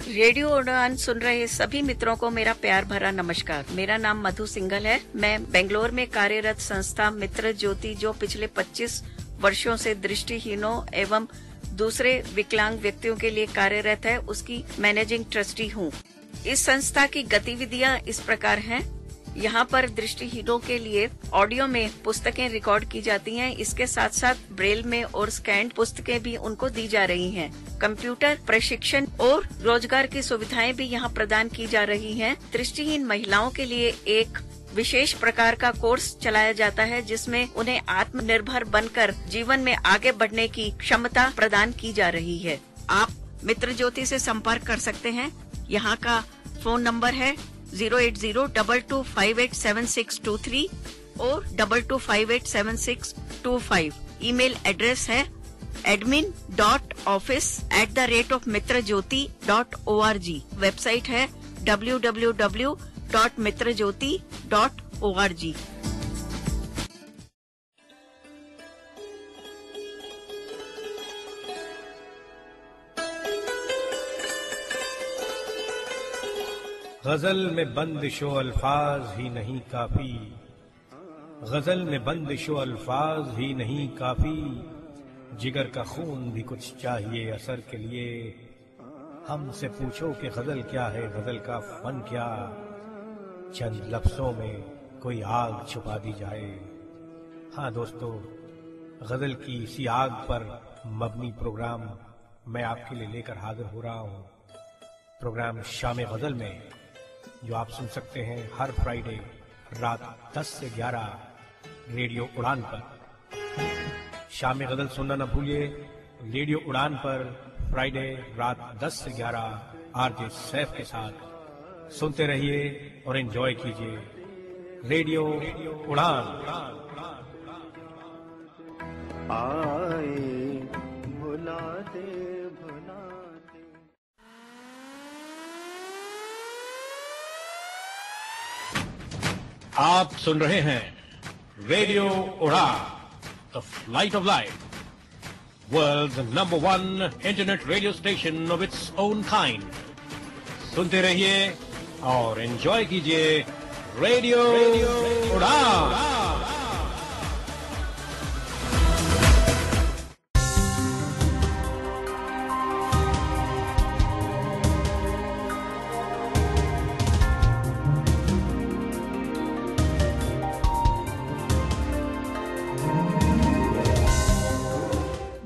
Radio उड़ान सुन रहे सभी मित्रों को मेरा प्यार भरा नमस्कार। मेरा नाम मधु सिंघल है। मैं बेंगलोर में कार्यरत संस्था मित्र ज्योति, जो पिछले 25 वर्षों से दृष्टिहीनों एवं दूसरे विकलांग व्यक्तियों के लिए कार्यरत है, उसकी मैनेजिंग ट्रस्टी हूँ। इस संस्था की गतिविधियाँ इस प्रकार हैं। यहाँ पर दृष्टिहीनों के लिए ऑडियो में पुस्तकें रिकॉर्ड की जाती हैं। इसके साथ साथ ब्रेल में और स्कैन्ड पुस्तकें भी उनको दी जा रही हैं। कंप्यूटर प्रशिक्षण और रोजगार की सुविधाएं भी यहाँ प्रदान की जा रही हैं। दृष्टिहीन महिलाओं के लिए एक विशेष प्रकार का कोर्स चलाया जाता है, जिसमें उन्हें आत्मनिर्भर बनकर जीवन में आगे बढ़ने की क्षमता प्रदान की जा रही है। आप मित्र ज्योति से संपर्क कर सकते हैं। यहाँ का फोन नंबर है 08022587623 और 22587625। ईमेल एड्रेस है admin.office@mitrajyoti.org। वेबसाइट है www.mitrajyoti.org। गजल में बंदिशो अल्फाज ही नहीं काफी, गजल में बंदिशो अल्फाज ही नहीं काफी, जिगर का खून भी कुछ चाहिए असर के लिए। हमसे पूछो कि गजल क्या है, गजल का फन क्या, चंद लफ्जों में कोई आग छुपा दी जाए। हाँ दोस्तों, गजल की इसी आग पर मबनी प्रोग्राम मैं आपके लिए लेकर हाजिर हो रहा हूँ। प्रोग्राम शाम गजल में, जो आप सुन सकते हैं हर फ्राइडे रात 10 से 11 रेडियो उड़ान पर। शाम गजल सुनना न भूलिए, रेडियो उड़ान पर फ्राइडे रात 10 से 11 आरजे सैफ के साथ। सुनते रहिए और एंजॉय कीजिए रेडियो उड़ान। आए भुला दे भुला दे। आप सुन रहे हैं radio Udaan, the flight of life, world's number 1 internet radio station of its own kind. सुनते रहिए और एंजॉय कीजिए रेडियो उड़ान।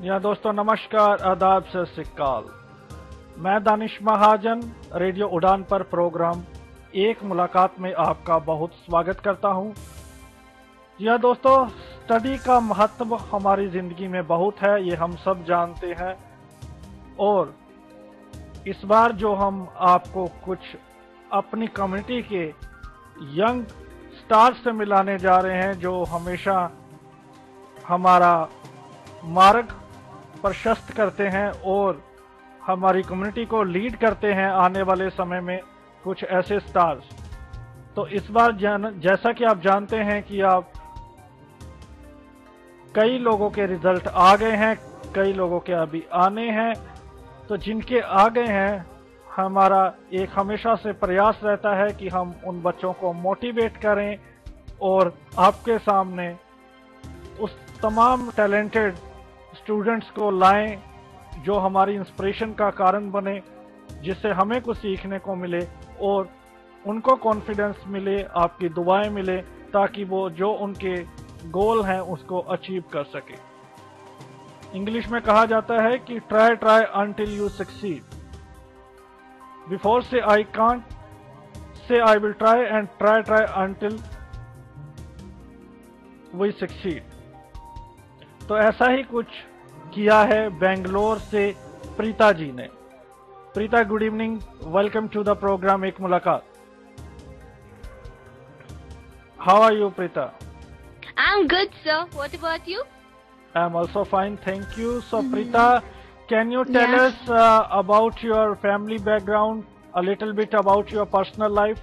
या दोस्तों नमस्कार, आदाब, सत श्री अकाल। मैं दानिश महाजन रेडियो उड़ान पर प्रोग्राम एक मुलाकात में आपका बहुत स्वागत करता हूं। या दोस्तों, स्टडी का महत्व हमारी जिंदगी में बहुत है, ये हम सब जानते हैं। और इस बार जो हम आपको कुछ अपनी कम्युनिटी के यंग स्टार्स से मिलाने जा रहे हैं, जो हमेशा हमारा मार्ग प्रशस्त करते हैं और हमारी कम्युनिटी को लीड करते हैं आने वाले समय में, कुछ ऐसे स्टार्स। तो इस बार जैसा कि आप जानते हैं कि आप कई लोगों के रिजल्ट आ गए हैं, कई लोगों के अभी आने हैं। तो जिनके आ गए हैं, हमारा एक हमेशा से प्रयास रहता है कि हम उन बच्चों को मोटिवेट करें और आपके सामने उस तमाम टैलेंटेड स्टूडेंट्स को लाएं जो हमारी इंस्पिरेशन का कारण बने, जिससे हमें कुछ सीखने को मिले और उनको कॉन्फिडेंस मिले, आपकी दुआएं मिले, ताकि वो जो उनके गोल हैं उसको अचीव कर सके। इंग्लिश में कहा जाता है कि try try until you succeed. Before say I can't say I will try and try try until we succeed. तो ऐसा ही कुछ किया है बेंगलोर से प्रीता जी ने। Preeta, good evening, welcome to the programme एक मुलाकात। How are you Preeta? I'm good, sir. What about you? I'm also fine, thank you. So Preeta, can you tell us about your family background, a little bit about your personal life?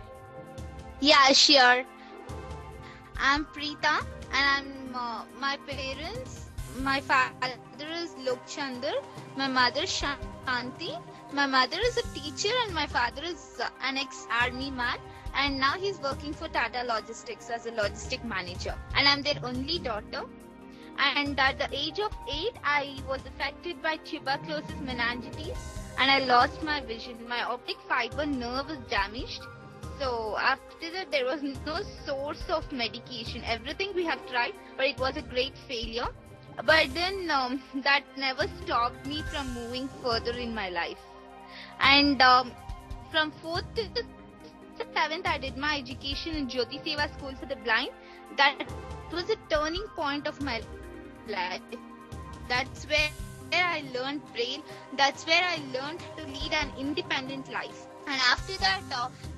Yeah, sure. I'm Preeta and I'm my parents. My father is Lokchandar, my mother Shanti, My mother is a teacher and my father is an ex-army man, and now he's working for Tata Logistics as a logistic manager. And I'm their only daughter. And at the age of 8, I was affected by tuberculosis meningitis and I lost my vision. My optic fiber nerve was damaged. So after that, there was no source of medication. Everything we have tried, but it was a great failure. But then that never stopped me from moving further in my life. And from 4th to 7th, I did my education in Jyoti Seva School for the Blind. That was a turning point of my life. That's where I learned Braille. That's where I learned to lead an independent life. And after that,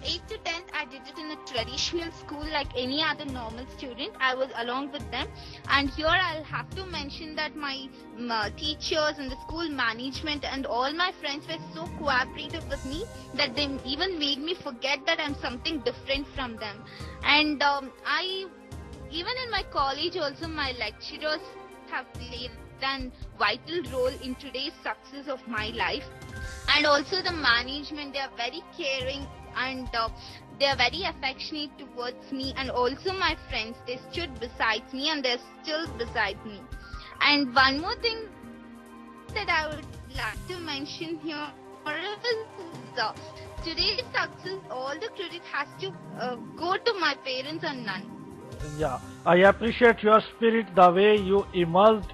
8th to 10th, I did it in a traditional school like any other normal student. I was along with them. And here I'll have to mention that my teachers and the school management and all my friends were so cooperative with me that they even made me forget that I'm something different from them. And even in my college also, my lecturers have played a vital role in today's success of my life. And also the management, they are very caring and they are very affectionate towards me. And also my friends, they stood beside me and they're still beside me. And one more thing that I would like to mention here is today's success, all the credit has to go to my parents and none. Yeah, I appreciate your spirit, the way you emerged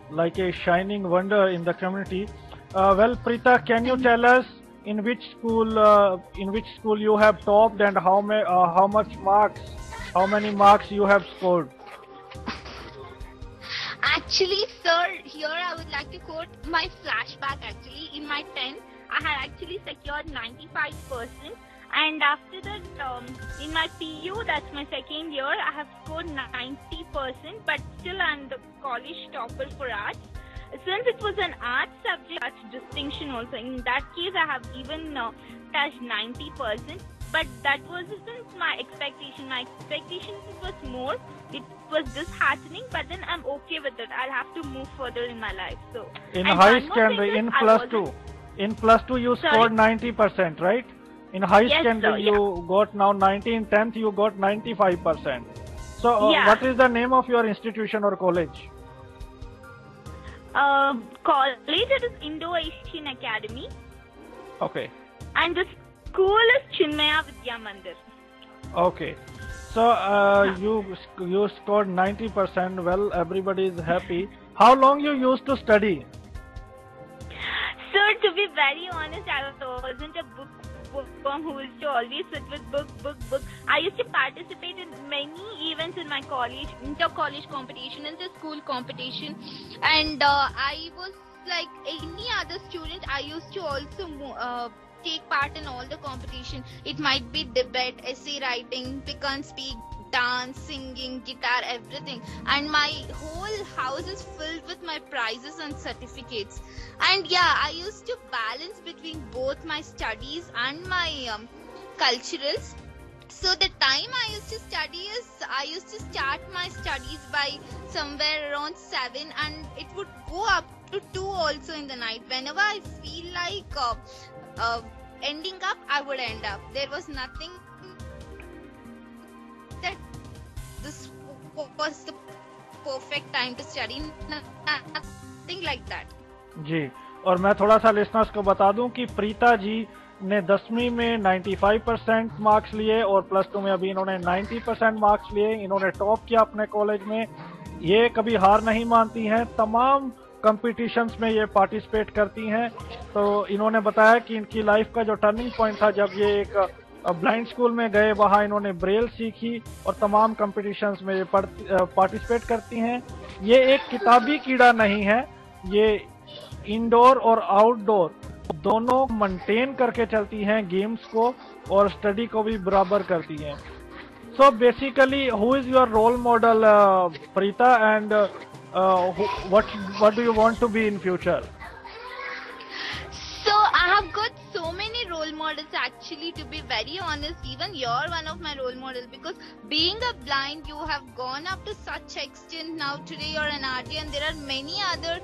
like a shining wonder in the community. Well, Preeta, can you tell us in which school you have topped and how many marks you have scored? Actually, sir, here I would like to quote my flashback. Actually, in my 10th, I had actually secured 95%. And after that, in my PU, that's my second year, I have scored 90%, but still I'm the college topper for arts. Since it was an arts subject, that's distinction also. In that case, I have even touched 90%, but that wasn't my expectation. My expectation was more. It was disheartening, but then I'm okay with it. I'll have to move further in my life. So in high secondary, in plus two, you scored 90%, right? In high secondary, you got now 90. In 10th, you got 95%. So, what is the name of your institution or college? College, it is Indo-Asian Academy. Okay. And the school is Chinmaya Vidya Mandir. Okay. So, you scored 90%. Well, everybody is happy. How long you used to study? Sir, to be very honest, I wasn't a bookworm who used to always sit with book. I used to participate in many events in my college, inter-college competition, inter-school competition, and I was like any other student. I used to also take part in all the competition. It might be debate, essay writing, pick and speak, dance, singing, guitar, everything. And my whole house is filled with my prizes and certificates. And yeah, I used to balance between both my studies and my culturals. So the time I used to study is, I used to start my studies by somewhere around 7 and it would go up to 2 also in the night. Whenever I feel like ending up, I would end up. There was nothing that this was the perfect time to study. Nothing like that. जी, और मैं थोड़ा सा listeners को बता दूं कि प्रीता जी ने 10वीं में 95% मार्क्स लिए और प्लस 2 में अभी इन्होंने 90% मार्क्स लिए। इन्होंने टॉप किया अपने कॉलेज में। ये कभी हार नहीं मानती हैं, तमाम कॉम्पिटिशन्स में ये पार्टिसिपेट करती हैं। तो इन्होंने बताया कि इनकी लाइफ का जो टर्निंग पॉइंट था जब ये एक ब्लाइंड स्कूल में गए, वहाँ इन्होंने ब्रेल सीखी और तमाम कॉम्पिटिशन्स में ये पार्टिसिपेट करती हैं। ये एक किताबी कीड़ा नहीं है, ये इंडोर और आउटडोर दोनों मेंटेन करके चलती हैं, गेम्स को और स्टडी को भी बराबर करती हैं। So basically who is your role model Preeta and what do you want to be in future? So I have got so many role models actually. actually, to be very honest, even you're one of my role models, because being a blind, you have gone up to such extent. Now today you're an RJ, and there are many other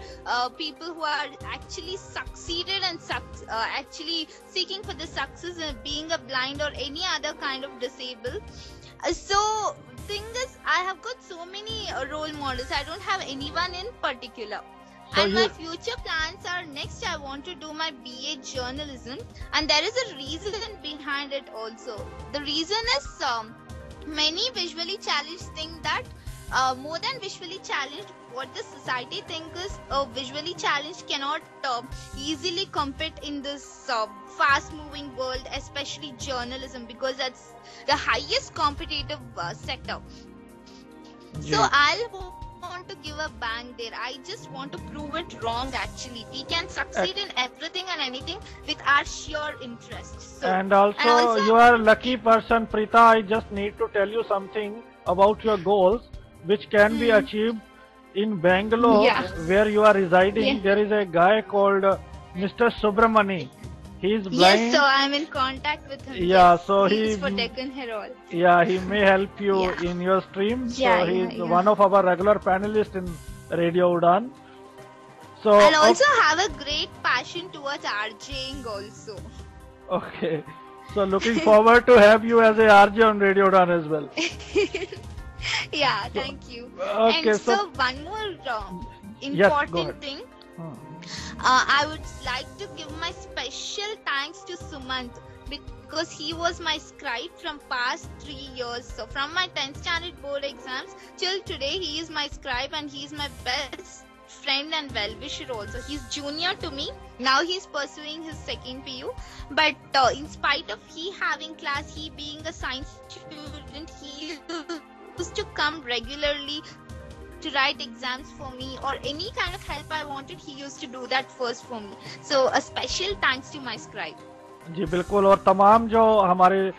people who are actually succeeded and actually seeking for the success in being a blind or any other kind of disabled. So thing is, I have got so many role models. I don't have anyone in particular. So And my future plans are, next I want to do my BA journalism, and there is a reason behind it also. The reason is many visually challenged think that more than visually challenged, what the society thinks is visually challenged cannot easily compete in this fast moving world, especially journalism, because that's the highest competitive sector. So I'll want to give a bang there. I just want to prove it wrong. Actually, we can succeed in everything and anything with our sheer interest. So, and also you are a lucky person, Preeta. I just need to tell you something about your goals, which can be achieved in Bangalore, where you are residing. There is a guy called Mr. Subramani. He is blind. Yes, so I'm in contact with him. Yeah, so he's for Deccan Herald. Yeah, he may help you in your stream. So he's one of our regular panelists in Radio Udan. So and also have a great passion towards RJing also. Okay, so looking forward to have you as a RJ on Radio Udan as well. Yeah, thank you. Okay, and so one more important thing. I would like to give my special thanks to Sumant, because he was my scribe from past 3 years. So from my 10th standard board exams till today, he is my scribe and he is my best friend and well-wisher also. He's junior to me. Now he's pursuing his second PU. But in spite of he having class, he being a science student, he used to come regularly to write exams for me, or any kind of help I wanted, he used to do that first for me. So a special thanks to my scribe. जी बिल्कुल, और तमाम जो हमारे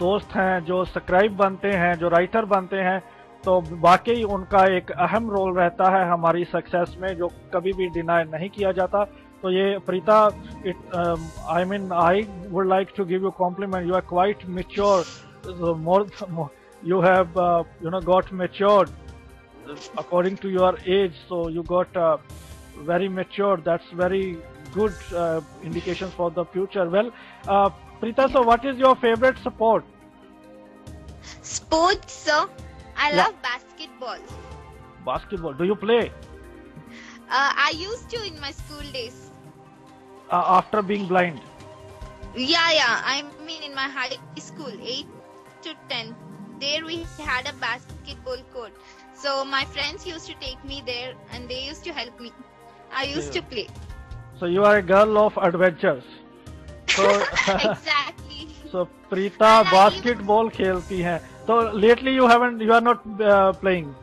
दोस्त हैं जो scribe बनते हैं, जो राइटर बनते हैं, तो वाकई उनका एक अहम रोल रहता है हमारी सक्सेस में, जो कभी भी डिनाई नहीं किया जाता. तो ये Preeta, I mean, I would like to give you compliment. You are quite mature. More you have got matured according to your age, so you got very mature. That's very good indications for the future. Well, Preeta, so what is your favorite sport? Sports, sir. I love basketball. Basketball. Do you play? I used to in my school days. After being blind? Yeah. I mean, in my high school, 8 to 10, there we had a basketball court. So my friends used to take me there and they used to help me. I used to play. So you are a girl of adventures. So exactly. So Preeta basketball खेलती हैं. So lately you are not playing.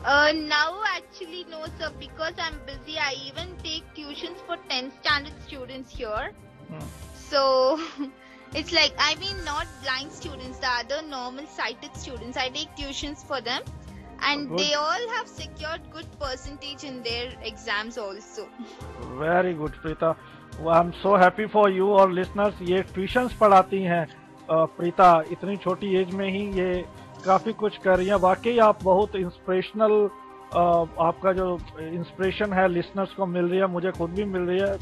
Now actually no sir, because I'm busy. I even take tuitions for 10th standard students here. So it's like, I mean, not blind students, the other normal sighted students. I take tuitions for them. And they all have secured good percentage in their exams also. Very good, Preeta. I'm so happy for you और listeners. ये tuitions पढ़ाती हैं प्रीता, इतनी छोटी as में ही ये काफी कुछ कर रही हैं. वाकई आप बहुत इंस्पिरेशनल, आपका जो इंस्पिरेशन है लिसनर्स को मिल रही है, मुझे खुद भी मिल रही है.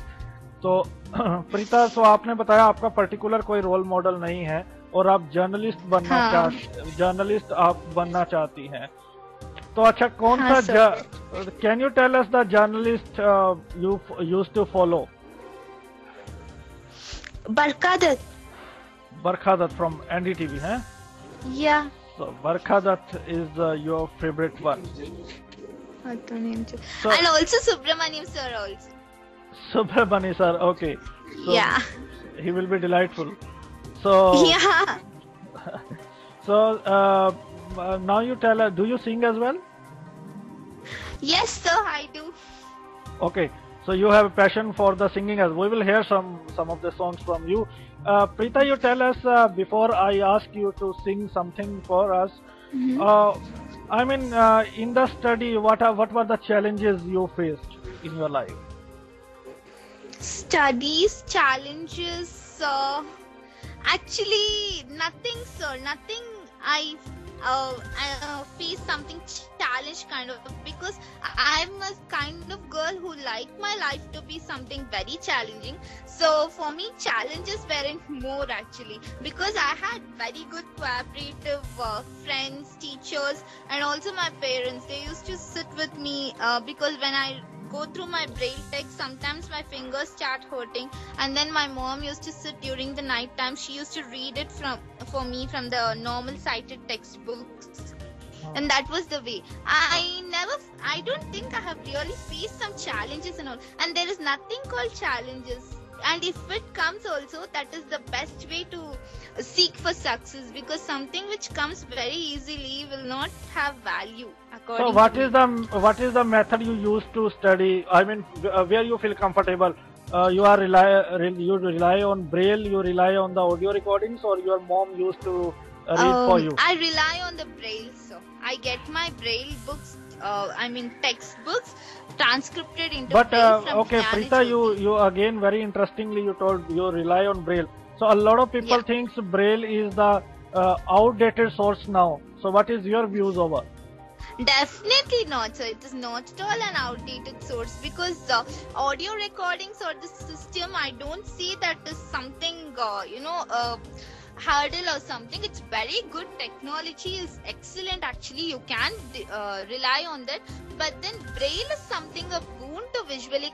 तो प्रीता, सो आपने बताया आपका पर्टिकुलर कोई रोल मॉडल नहीं है और आप जर्नलिस्ट बनना चाहती हैं. तो अच्छा, कौन सा, can you tell us the journalist you used to follow? Barkha Dutt. Barkha Dutt from NDTV, huh? Yeah. So Barkha Dutt is your favorite one. So, and also Subramaniam sir also. Subramani sir, okay. So yeah. He will be delightful. So yeah. So now you tell us, do you sing as well? Yes sir, I do. Okay. So you have a passion for the singing as we will hear some of the songs from you. Preeta, you tell us before I ask you to sing something for us. I mean, in the study, what were the challenges you faced in your life? Studies challenges. Actually, nothing, sir. Nothing. I face something challenge kind of, because I'm a kind of girl who like my life to be something very challenging. So for me, challenges weren't more actually, because I had very good cooperative friends, teachers, and also my parents. They used to sit with me because when I go through my braille text, sometimes my fingers start hurting, and then my mom used to sit during the night time. She used to read it for me from the normal cited textbooks, and that was the way. I don't think I have really faced some challenges and all, and there is nothing called challenges. And if it comes also, that is the best way to seek for success, because something which comes very easily will not have value according So what is the method you use to study? I mean, where you feel comfortable? You rely on braille, you rely on the audio recordings, or your mom used to read for you? I rely on the braille, so I get my braille books, textbooks transcribed into But braille from okay, Jnana Preeta, Jyoti. you again very interestingly you told you rely on braille. So a lot of people Yeah. thinks braille is the outdated source now. So what is your views over? Definitely not, sir. It is not at all an outdated source, because audio recordings or the system, I don't see that is something, hurdle or something. It's very good. Technology is excellent. Actually, you can rely on that. But then braille is something a boon to visually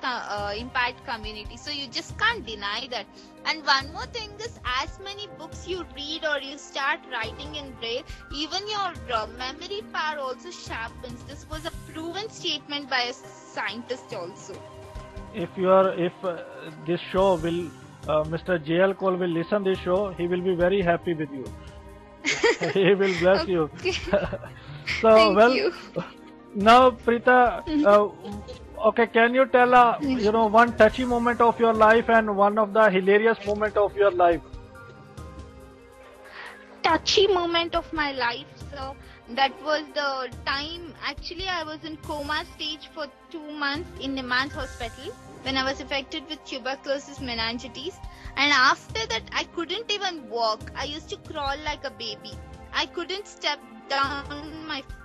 impaired community. So you just can't deny that. And one more thing is, as many books you read or you start writing in braille, even your memory power also sharpens. This was a proven statement by a scientist also. If this show will Mr. JL Cole will listen this show, he will be very happy with you. He will bless you. Okay. So Thank you. now Preeta, okay, can you tell one touchy moment of your life and one of the hilarious moment of your life? Touchy moment of my life. So that was the time, actually I was in coma stage for 2 months in Niman's hospital when I was affected with tuberculosis meningitis, and after that I couldn't even walk. I used to crawl like a baby. I couldn't step down my feet.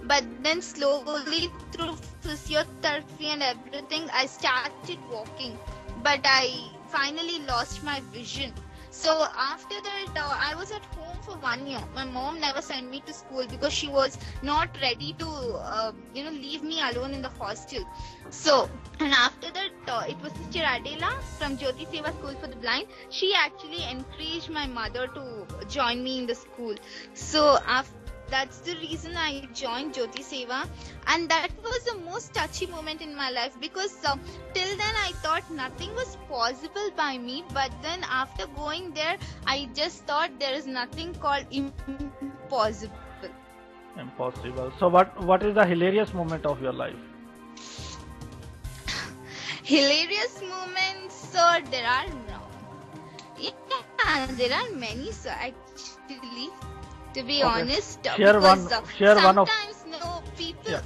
But then slowly through physiotherapy and everything, I started walking. But I finally lost my vision. So after that, I was at home for 1 year. My mom never sent me to school because she was not ready to, leave me alone in the hostel. So, and after that, it was Sister Adela from Jyoti Seva School for the Blind. She actually encouraged my mother to join me in the school. So that's the reason I joined Jyoti Seva, and that was the most touchy moment in my life, because till then I thought nothing was possible by me, but then after going there I just thought there is nothing called impossible. Impossible. So what is the hilarious moment of your life? Hilarious moments, sir, there are no. Yeah, there are many, sir, actually. To be honest, share one of. Sometimes no people.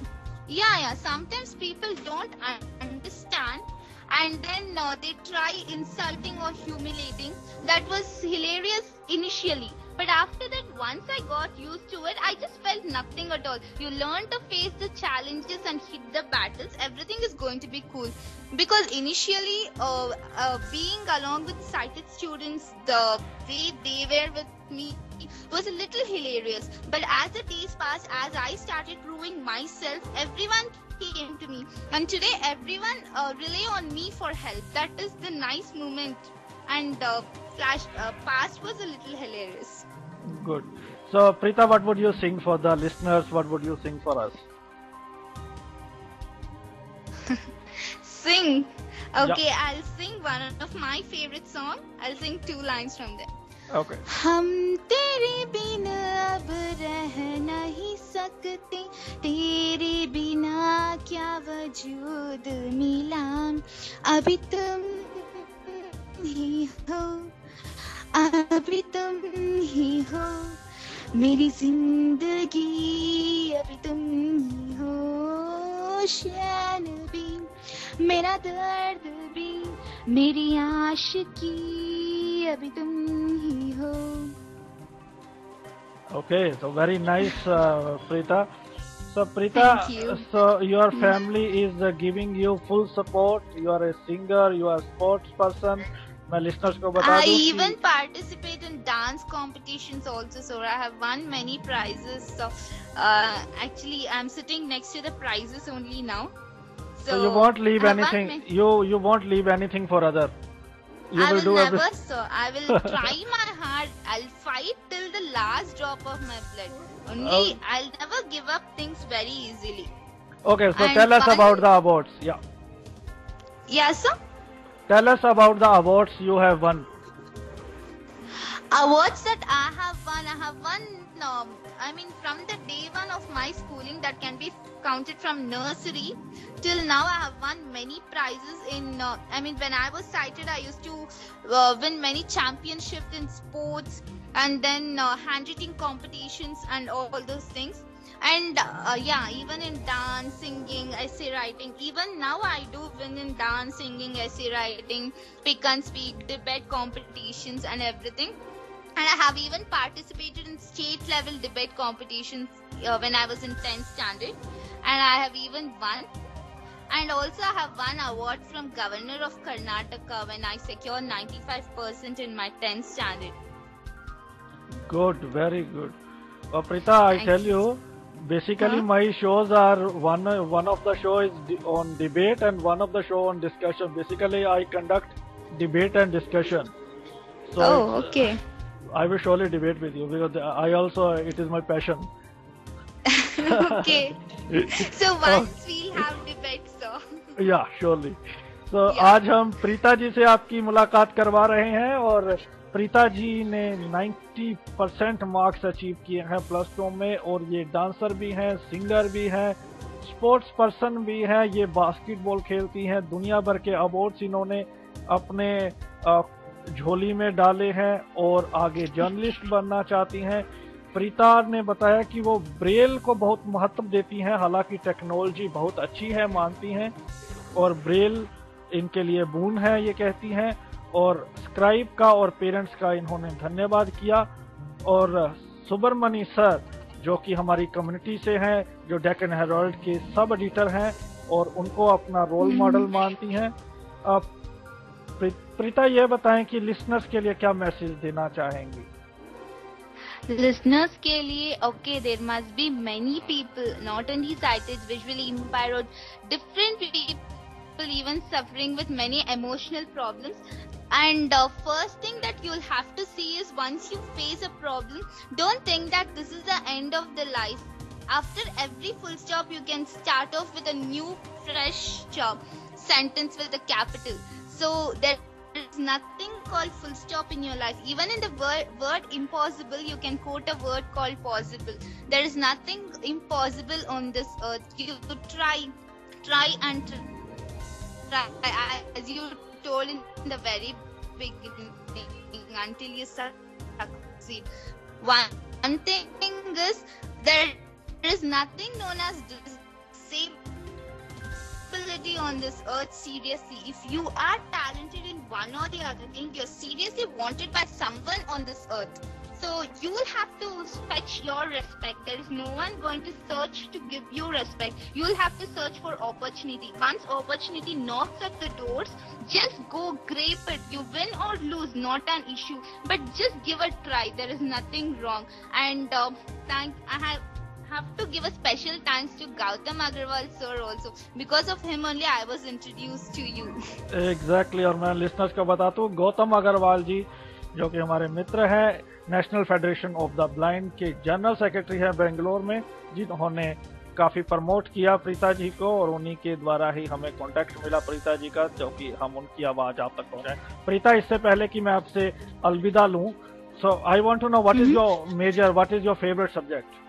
Yeah. Sometimes people don't understand, and then they try insulting or humiliating. That was hilarious initially, but after that, once I got used to it, I just felt nothing at all. You learn to face the challenges and hit the battles. Everything is going to be cool, because initially, being along with sighted students, the way they were with me was a little hilarious. But as the days passed, as I started proving myself, everyone came to me, and today everyone rely on me for help. That is the nice moment, and past was a little hilarious. Good. So Preeta, what would you sing for the listeners? What would you sing for us? Sing. Okay, Yeah. I'll sing one of my favorite song. I'll sing 2 lines from there. Okay. हम तेरे बिना अब रह नहीं सकते, तेरे बिना क्या वजूद मिला, अभी तुम ही हो, अभी तुम ही हो, मेरी जिंदगी अभी तुम ही हो, शैन भी मेरा दर्द भी मेरी आशिकी अभी तुम ही हो. Okay, so very nice, Preeta. So Preeta, Thank you. so your family is giving you full support. You are a singer, you are a sports person. मैं listeners को बता I दूं even कि participate in dance competitions also, so I have won many prizes. So actually, I'm sitting next to the prizes only now. so you won't leave I have won anything. many- You won't leave anything for other. You I will will do never, everything. sir. I will try my hard. I'll fight till the last drop of my blood. Only I'll never give up things very easily. Okay, so And tell us one- about the awards. Yeah, Yes, sir. tell us about the awards you have won. Awards that I have won. I mean, from the day one of my schooling, that can be counted from nursery till now. I have won many prizes in. I mean, when I was sighted, I used to win many championships in sports, and then handwriting competitions and all those things. And yeah, even in dance, singing, essay writing. Even now, I do win in dance, singing, essay writing, pick and speak, debate competitions, and everything. And I have even participated in state level debate competitions when I was in 10th standard, and I have even won. And also I have won award from Governor of Karnataka when I secured 95% in my 10th standard. Good, very good. Preeta, I Thank tell you. you, basically Huh? my shows are one of the show is on debate and one of the show on discussion. Basically, I conduct debate and discussion. So Oh, it's, okay. I will surely debate with you because I also it is my passion. Okay. So once we'll have debate, sir. या surely. तो Yeah. आज हम प्रीता जी से आपकी मुलाकात करवा रहे हैं और प्रीता जी ने 90% मार्क्स अचीव किए हैं +2 में और ये डांसर भी हैं, सिंगर भी हैं, स्पोर्ट्स पर्सन भी हैं, ये बास्केटबॉल खेलती हैं. दुनिया भर के अवार्ड्स इन्होंने अपने झोली में डाले हैं और आगे जर्नलिस्ट बनना चाहती हैं. प्रीता ने बताया कि वो ब्रेल को बहुत महत्व देती हैं, हालांकि टेक्नोलॉजी बहुत अच्छी है मानती हैं और ब्रेल इनके लिए बून है ये कहती हैं. और स्क्राइब का और पेरेंट्स का इन्होंने धन्यवाद किया. और सुब्रमणी सर जो कि हमारी कम्युनिटी से हैं, जो डेक्कन हेराल्ड के सब एडिटर हैं और उनको अपना रोल मॉडल मानती हैं. प्रीता ये बताएं कि लिसनर्स के लिए क्या मैसेज देना चाहेंगी. Listeners के लिए, okay, there must be many people, not only sighted, visually impaired, different people even suffering with many emotional problems. And first thing that you'll have to see is once you face a problem, don't think that this is the end of the life. After every full stop, you can start off with a new, fresh sentence with a capital. So there is nothing called full stop in your life. Even in the word impossible, you can quote a word called possible. There is nothing impossible on this earth. You try and try. As you told in the very beginning, until you succeed. One thing is, there is nothing known as disability on this earth. Seriously, if you are talented in one or the other thing, you're seriously wanted by someone on this earth. So you will have to fetch your respect. There is no one going to search to give you respect. You will have to search for opportunity. Once opportunity knocks at the doors, just go grape it. You win or lose, not an issue. But just give a try. There is nothing wrong. And I have to give a special thanks to Gautam Agarwal sir also. Because of him only I was introduced to you. Exactly. और मैं listeners को बताता हूँ, गौतम अग्रवाल जी जो कि हमारे मित्र हैं, national federation of the blind के जनरल सेक्रेटरी हैं बेंगलोर में, जिन्होंने काफी प्रमोट किया प्रीता जी को और उन्हीं के द्वारा ही हमें कांटेक्ट मिला प्रीता जी का, जो कि हम उनकी आवाज आप तक पहुंचाएं. प्रीता, इससे पहले कि मैं आपसे अलविदा लूं, so I want to know what is your major, what is your favourite subject.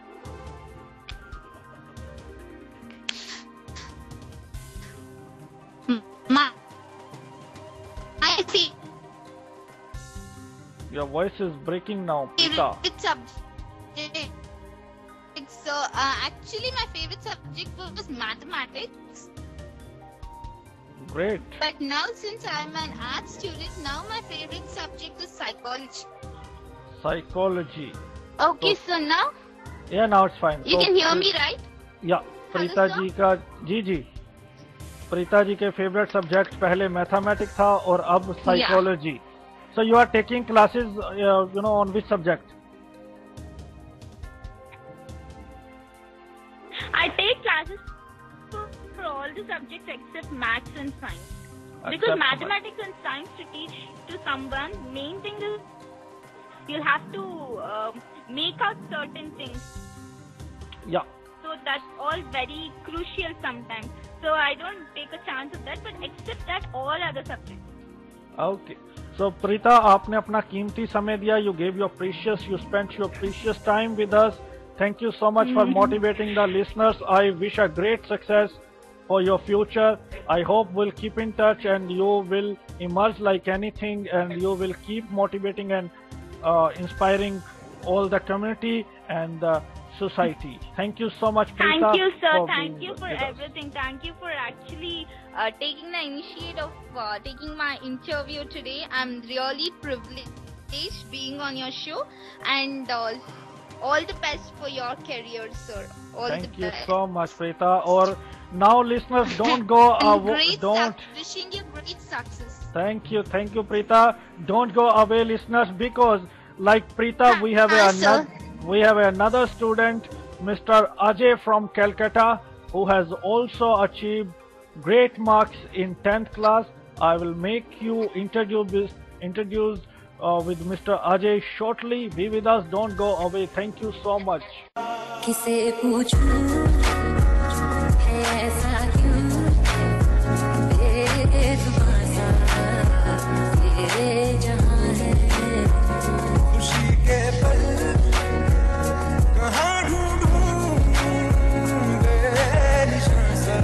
Your voice is breaking now, Preeta. So actually my favorite subject was mathematics. Great. But now since I'm an art student, now my favorite subject is psychology. Psychology. Okay, so now Yeah, now it's fine. you can hear me, right? या Preeta sir. जी का जी प्रीता जी के favourite subject पहले mathematics था और अब psychology. So you are taking classes on which subject? I take classes for all the subjects except maths and science. Because Except mathematics and science to teach to someone, main thing is you'll have to make out certain things. या So that's all very crucial sometimes. So I don't take a chance of that, but except that all other subjects. Okay. So Preeta, आपने अपना कीमती समय दिया. You spent your precious time with us. Thank you so much for motivating the listeners. I wish a great success for your future. I hope we'll keep in touch and you will emerge like anything, and you will keep motivating and inspiring all the community and the society. Thank you so much, Preeta. Thank you, sir. for Thank being you for with us. everything. Thank you for actually Taking the initiative of taking my interview today. I'm really privileged being on your show, and all the best for your career, sir. All Thank the you best. so much, Preeta. Or now, listeners, don't go. Wishing you great success. Thank you, Preeta. Don't go away, listeners, because like Preeta, we have Sir. another student, Mr. Ajay from Calcutta, who has also achieved great marks in 10th class. I will make you introduced with Mr. Ajay shortly. Be with us. Don't go away. Thank you so much. किसे पूछूं है ऐसा क्यों बेजुबां सा ये जहां है खुशी के पल कहाँ ढूंढूं बेनिशान सा.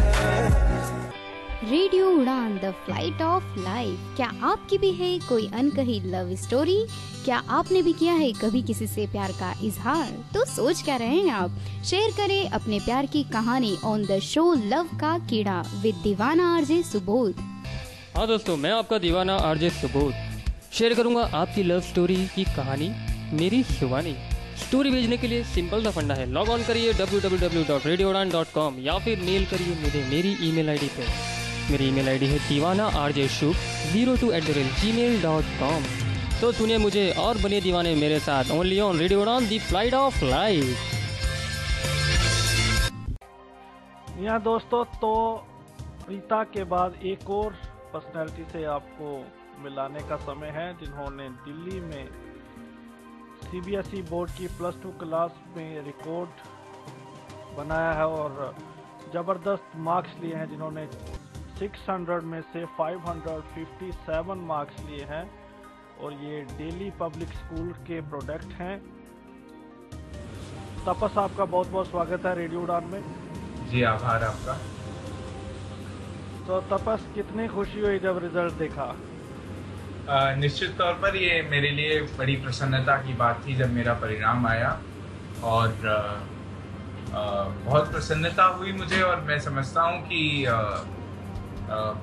Radio Udaan, the flight of life. क्या आपकी भी है कोई अनकही लव स्टोरी? क्या आपने भी किया है कभी किसी से प्यार का इजहार? तो सोच क्या रहे हैं आप? शेयर करें अपने प्यार की कहानी ऑन द शो लव का कीड़ा विद दीवाना आरजे सुबोध. हाँ दोस्तों, मैं आपका दीवाना आरजे सुबोध शेयर करूंगा आपकी लव स्टोरी की कहानी मेरी शिवानी. स्टोरी भेजने के लिए सिंपल सा फंडा है. लॉग ऑन करिए www.radioudan.com या फिर मेल करिए मुझे मेरी ईमेल आईडी पे. मेरी ईमेल आईडी है divanarjshub02@gmail.com. तो सुनिए मुझे और बने दीवाने मेरे साथ only on radio Udaan the flight of life. यहाँ दोस्तों, तो प्रीता के बाद एक और पर्सनैलिटी से आपको मिलाने का समय है, जिन्होंने दिल्ली में CBSE बोर्ड की +2 क्लास में रिकॉर्ड बनाया है और ज़बरदस्त मार्क्स लिए हैं, जिन्होंने 600 में से 557 मार्क्स लिए हैं और ये दिल्ली पब्लिक स्कूल के प्रोडक्ट हैं. तपस, आपका बहुत बहुत स्वागत है रेडियो उड़ान में. जी आभार आपका. तो तपस, कितनी खुशी हुई जब रिजल्ट देखा? निश्चित तौर पर ये मेरे लिए बड़ी प्रसन्नता की बात थी जब मेरा परिणाम आया और बहुत प्रसन्नता हुई मुझे. और मैं समझता हूँ कि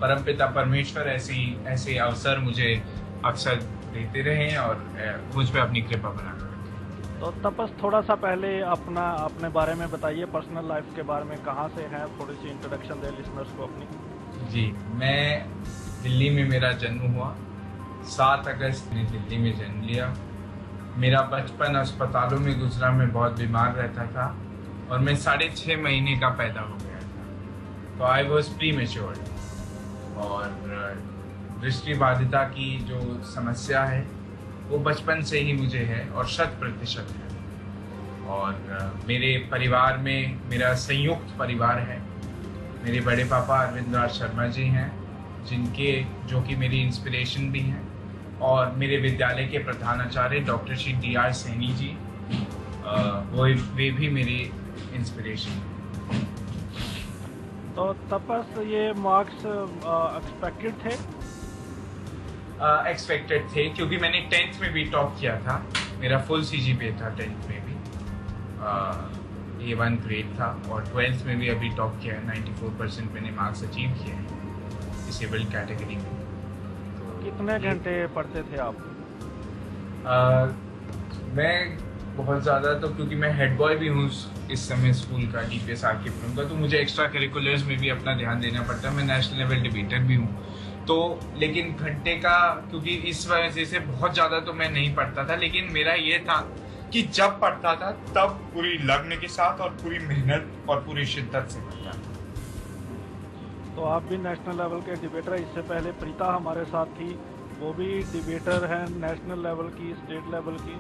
परमपिता परमेश्वर ऐसे अवसर मुझे अक्सर देते रहे और मुझ पे अपनी कृपा बनाकर रखें. तो तपस, थोड़ा सा पहले अपने बारे में बताइए, पर्सनल लाइफ के बारे में. कहाँ से हैं? थोड़ी सी इंट्रोडक्शन दे लिसनर्स को अपनी. जी, मैं दिल्ली में मेरा जन्म हुआ. 7 अगस्त ने दिल्ली में जन्म लिया. मेरा बचपन अस्पतालों में गुजरा. मैं बहुत बीमार रहता था और मैं 6.5 महीने का पैदा हो गया था. तो आई वॉज प्रीमेच्योर्ड और दृष्टिबाधिता की जो समस्या है वो बचपन से ही मुझे है और 100% है. और मेरे परिवार में मेरा संयुक्त परिवार है. मेरे बड़े पापा अरविंद राज शर्मा जी हैं, जो कि मेरी इंस्पिरेशन भी हैं, और मेरे विद्यालय के प्रधानाचार्य डॉक्टर श्री DR सैनी जी, वे भी मेरी इंस्पिरेशन हैं. तो तपस, ये मार्क्स एक्सपेक्टेड थे? एक्सपेक्टेड थे क्योंकि मैंने 10th में भी टॉप किया था. मेरा फुल CGPA था 10th में भी. A1 ग्रेड था और 12th में भी अभी टॉप किया है. 94% मैंने मार्क्स अचीव किए हैं. डिसेबल्ड कैटेगरी में। कितने घंटे पढ़ते थे आप? मैं बहुत ज़्यादा, तो क्योंकि मैं हेड बॉय भी हूँ इस समय स्कूल का, DPS आरकेपुरम का, तो मुझे एक्स्ट्रा करिकुलर्स में भी अपना ध्यान देना पड़ता है। मैं नेशनल लेवल डिबेटर भी हूँ, तो लेकिन घंटे का, क्योंकि इस वजह से बहुत ज़्यादा तो मैं नहीं पढ़ता था, लेकिन मेरा ये था कि जब पढ़ता था तब पूरी लगन के साथ और पूरी मेहनत और पूरी शिद्दत से पढ़ता था। तो आप भी नेशनल लेवल के डिबेटर, इससे पहले प्रीता हमारे साथ थी, वो भी डिबेटर हैं नेशनल लेवल की, स्टेट लेवल की,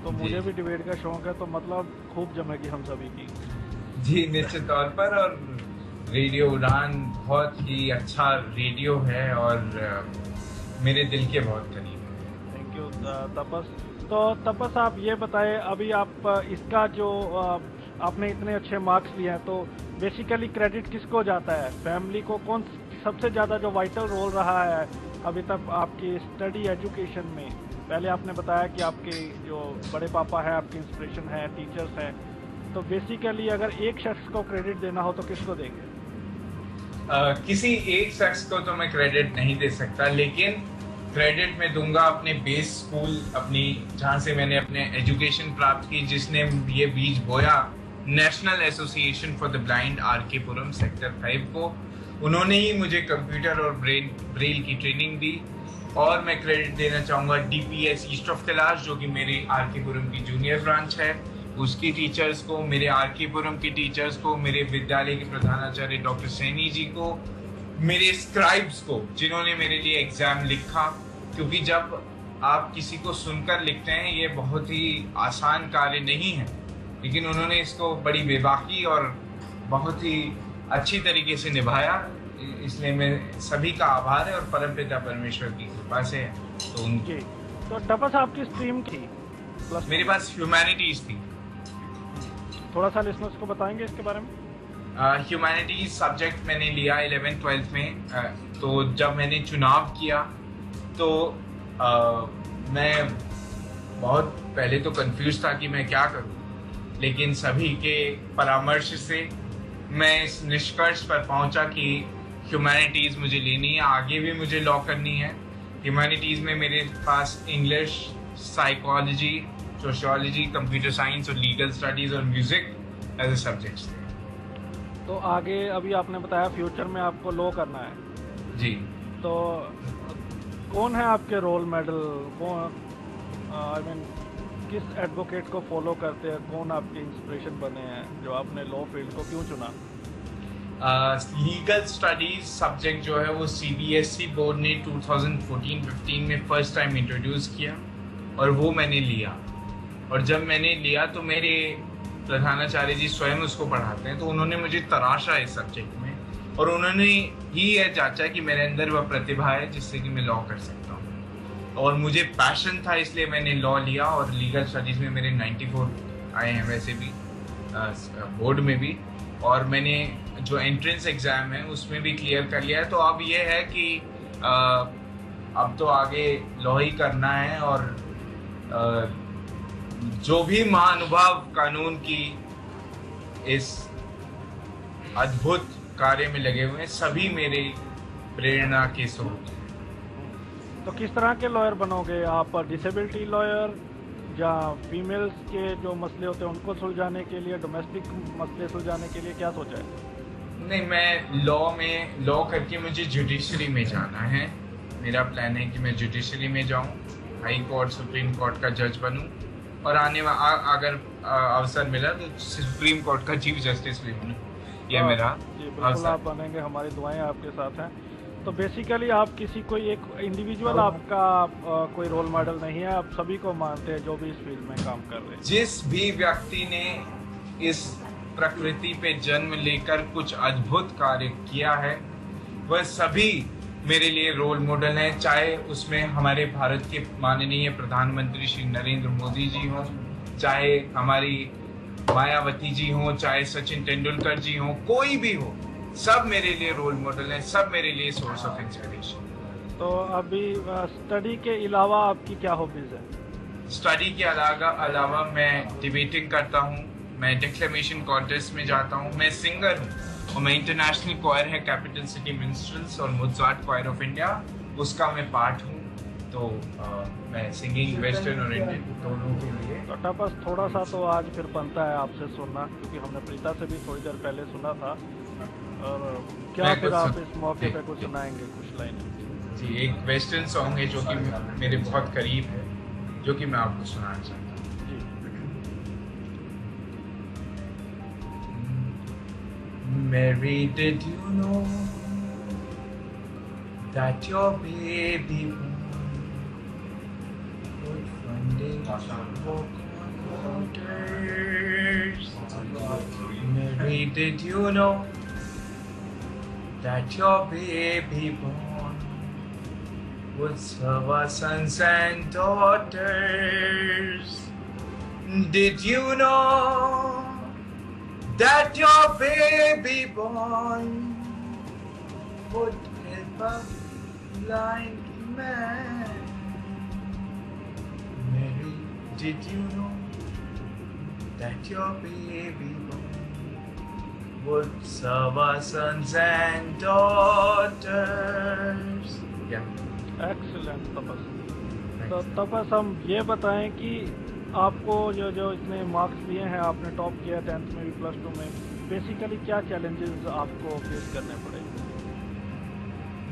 तो मुझे भी डिबेट का शौक है, तो मतलब खूब जमेगी हम सभी की। जी निश्चित तौर पर, और रेडियो उड़ान बहुत ही अच्छा रेडियो है और मेरे दिल के बहुत करीब है। Thank you Tapas. तो तपस आप ये बताएं, अभी आप इसका जो आपने इतने अच्छे मार्क्स लिए हैं, तो बेसिकली क्रेडिट किसको जाता है? फैमिली को? कौन सबसे ज़्यादा जो वाइटल रोल रहा है अभी तक आपकी स्टडी एजुकेशन में? पहले आपने बताया कि आपके जो बड़े पापा हैं आपके इंस्पिरेशन है, टीचर्स हैं, तो बेसिकली अगर एक शख्स को क्रेडिट देना हो तो किसको देंगे? किसी एक शख्स को तो मैं क्रेडिट नहीं दे सकता, लेकिन क्रेडिट मैं दूंगा अपने बेस स्कूल, अपनी जहाँ से मैंने अपने एजुकेशन प्राप्त की, जिसने ये बीज बोया, national association for the blind RK Puram sector 5 को। उन्होंने ही मुझे कंप्यूटर और ब्रेल की ट्रेनिंग दी। और मैं क्रेडिट देना चाहूँगा DPS ईस्ट ऑफ कैलाश, जो कि मेरी आरकेपुरम की जूनियर ब्रांच है, उसकी टीचर्स को, मेरे आरकेपुरम की टीचर्स को, मेरे विद्यालय के प्रधानाचार्य डॉक्टर सैनी जी को, मेरे स्क्राइब्स को, जिन्होंने मेरे लिए एग्जाम लिखा। क्योंकि जब आप किसी को सुनकर लिखते हैं, ये बहुत ही आसान कार्य नहीं है, लेकिन उन्होंने इसको बड़ी बेबाकी और बहुत ही अच्छी तरीके से निभाया। इसलिए मैं सभी का आभार है और परमपिता परमेश्वर की कृपा से है। तो उनके तो तपस आपकी स्ट्रीम थी? मेरे पास ह्यूमैनिटीज थी। थोड़ा सा लिसनर्स को बताएंगे इसके बारे में? ह्यूमैनिटीज सब्जेक्ट मैंने लिया 11th-12th में। तो जब मैंने चुनाव किया तो मैं बहुत पहले तो कंफ्यूज था कि मैं क्या करूं, लेकिन सभी के परामर्श से मैं इस निष्कर्ष पर पहुंचा कि ह्यूमैनिटीज मुझे लेनी है, आगे भी मुझे लॉ करनी है। ह्यूमैनिटीज में मेरे पास English, psychology, sociology, computer science और लीगल स्टडीज और म्यूजिक एज ए सब्जेक्ट्स थे। तो आगे अभी आपने बताया फ्यूचर में आपको लॉ करना है जी, तो कौन है आपके रोल मॉडल? कौन आई मीन किस एडवोकेट को फॉलो करते हैं? कौन आपके इंस्पिरेशन बने हैं जो आपने लॉ फील्ड को क्यों चुना? लीगल स्टडीज सब्जेक्ट जो है वो CBSE बोर्ड ने 2014-15 में फर्स्ट टाइम इंट्रोड्यूस किया और वो मैंने लिया। और जब मैंने लिया तो मेरे प्रधानाचार्य जी स्वयं उसको पढ़ाते हैं, तो उन्होंने मुझे तराशा इस सब्जेक्ट में और उन्होंने ही यह जांचा कि मेरे अंदर वह प्रतिभा है जिससे कि मैं लॉ कर सकता हूँ। और मुझे पैशन था, इसलिए मैंने लॉ लिया और लीगल स्टडीज़ में मेरे 94 आए हैं वैसे भी बोर्ड में भी, और मैंने जो एंट्रेंस एग्ज़ाम है उसमें भी क्लियर कर लिया है। तो अब ये है कि अब तो आगे लॉ ही करना है और जो भी महानुभाव कानून की इस अद्भुत कार्य में लगे हुए हैं, सभी मेरे प्रेरणा के स्रोत हैं। तो किस तरह के लॉयर बनोगे आप? डिसेबिलिटी लॉयर या फीमेल्स के जो मसले होते हैं उनको सुलझाने के लिए, डोमेस्टिक मसले सुलझाने के लिए क्या सोचा है? नहीं, मैं लॉ करके मुझे जुडिशरी में जाना है। मेरा प्लान है कि मैं जुडिशरी में जाऊं, हाई कोर्ट, सुप्रीम कोर्ट का जज बनूं और अगर अवसर मिला तो सुप्रीम कोर्ट का चीफ जस्टिस भी बनूं। ये मेरा बिल्कुल आप बनेंगे, हमारी दुआएं आपके साथ हैं। तो बेसिकली आप किसी कोई एक इंडिविजुअल आपका कोई रोल मॉडल नहीं है, आप सभी को मानते हैं जो भी इस फील्ड में काम कर रहे हैं। जिस भी व्यक्ति ने इस प्रकृति पे जन्म लेकर कुछ अद्भुत कार्य किया है वह सभी मेरे लिए रोल मॉडल हैं, चाहे उसमें हमारे भारत के माननीय प्रधानमंत्री श्री नरेंद्र मोदी जी हों, चाहे हमारी मायावती जी हों, चाहे सचिन तेंदुलकर जी हों, कोई भी हो, सब मेरे लिए रोल मॉडल हैं, सब मेरे लिए सोर्स ऑफ इंस्पिरेशन। तो अभी स्टडी के अलावा आपकी क्या हॉबीज है? स्टडी के अलावा मैं डिबेटिंग करता हूँ, मैं डिक्लेमेशन कॉन्टेस्ट में जाता हूँ, मैं सिंगर हूँ और मैं इंटरनेशनल क्वायर है कैपिटल सिटी मिनिस्ट्रल्स और मोज़ार्ट क्वायर ऑफ इंडिया, उसका मैं पार्ट हूँ। तो मैं सिंगिंग वेस्टर्न और इंडियन दोनों के लिए। तो टपस थोड़ा सा तो आज फिर बनता है आपसे सुनना, क्योंकि हमने प्रीता से भी थोड़ी देर पहले सुना था, और क्या फिर आप इस मौके पे कुछ सुनाएंगे कुछ लाइन? जी, एक वेस्टर्न सॉन्ग है जो कि मेरे बहुत करीब है, जो कि मैं आपको सुनाना चाहता हूँ। Mary, did you know that your baby would one day walk on waters? Mary, did you know that your baby born would serve our sons and daughters? Did you know that your baby born would help a blind man? Mary, did you know that your baby born would serve our sons and daughters? Yeah. Excellent, तपस। तो तपस हम ये बताएं कि आपको जो इतने marks लिए हैं, आपने टॉप किया 10th में भी +2 में, बेसिकली क्या चैलेंजेस आपको फेस करने पड़े?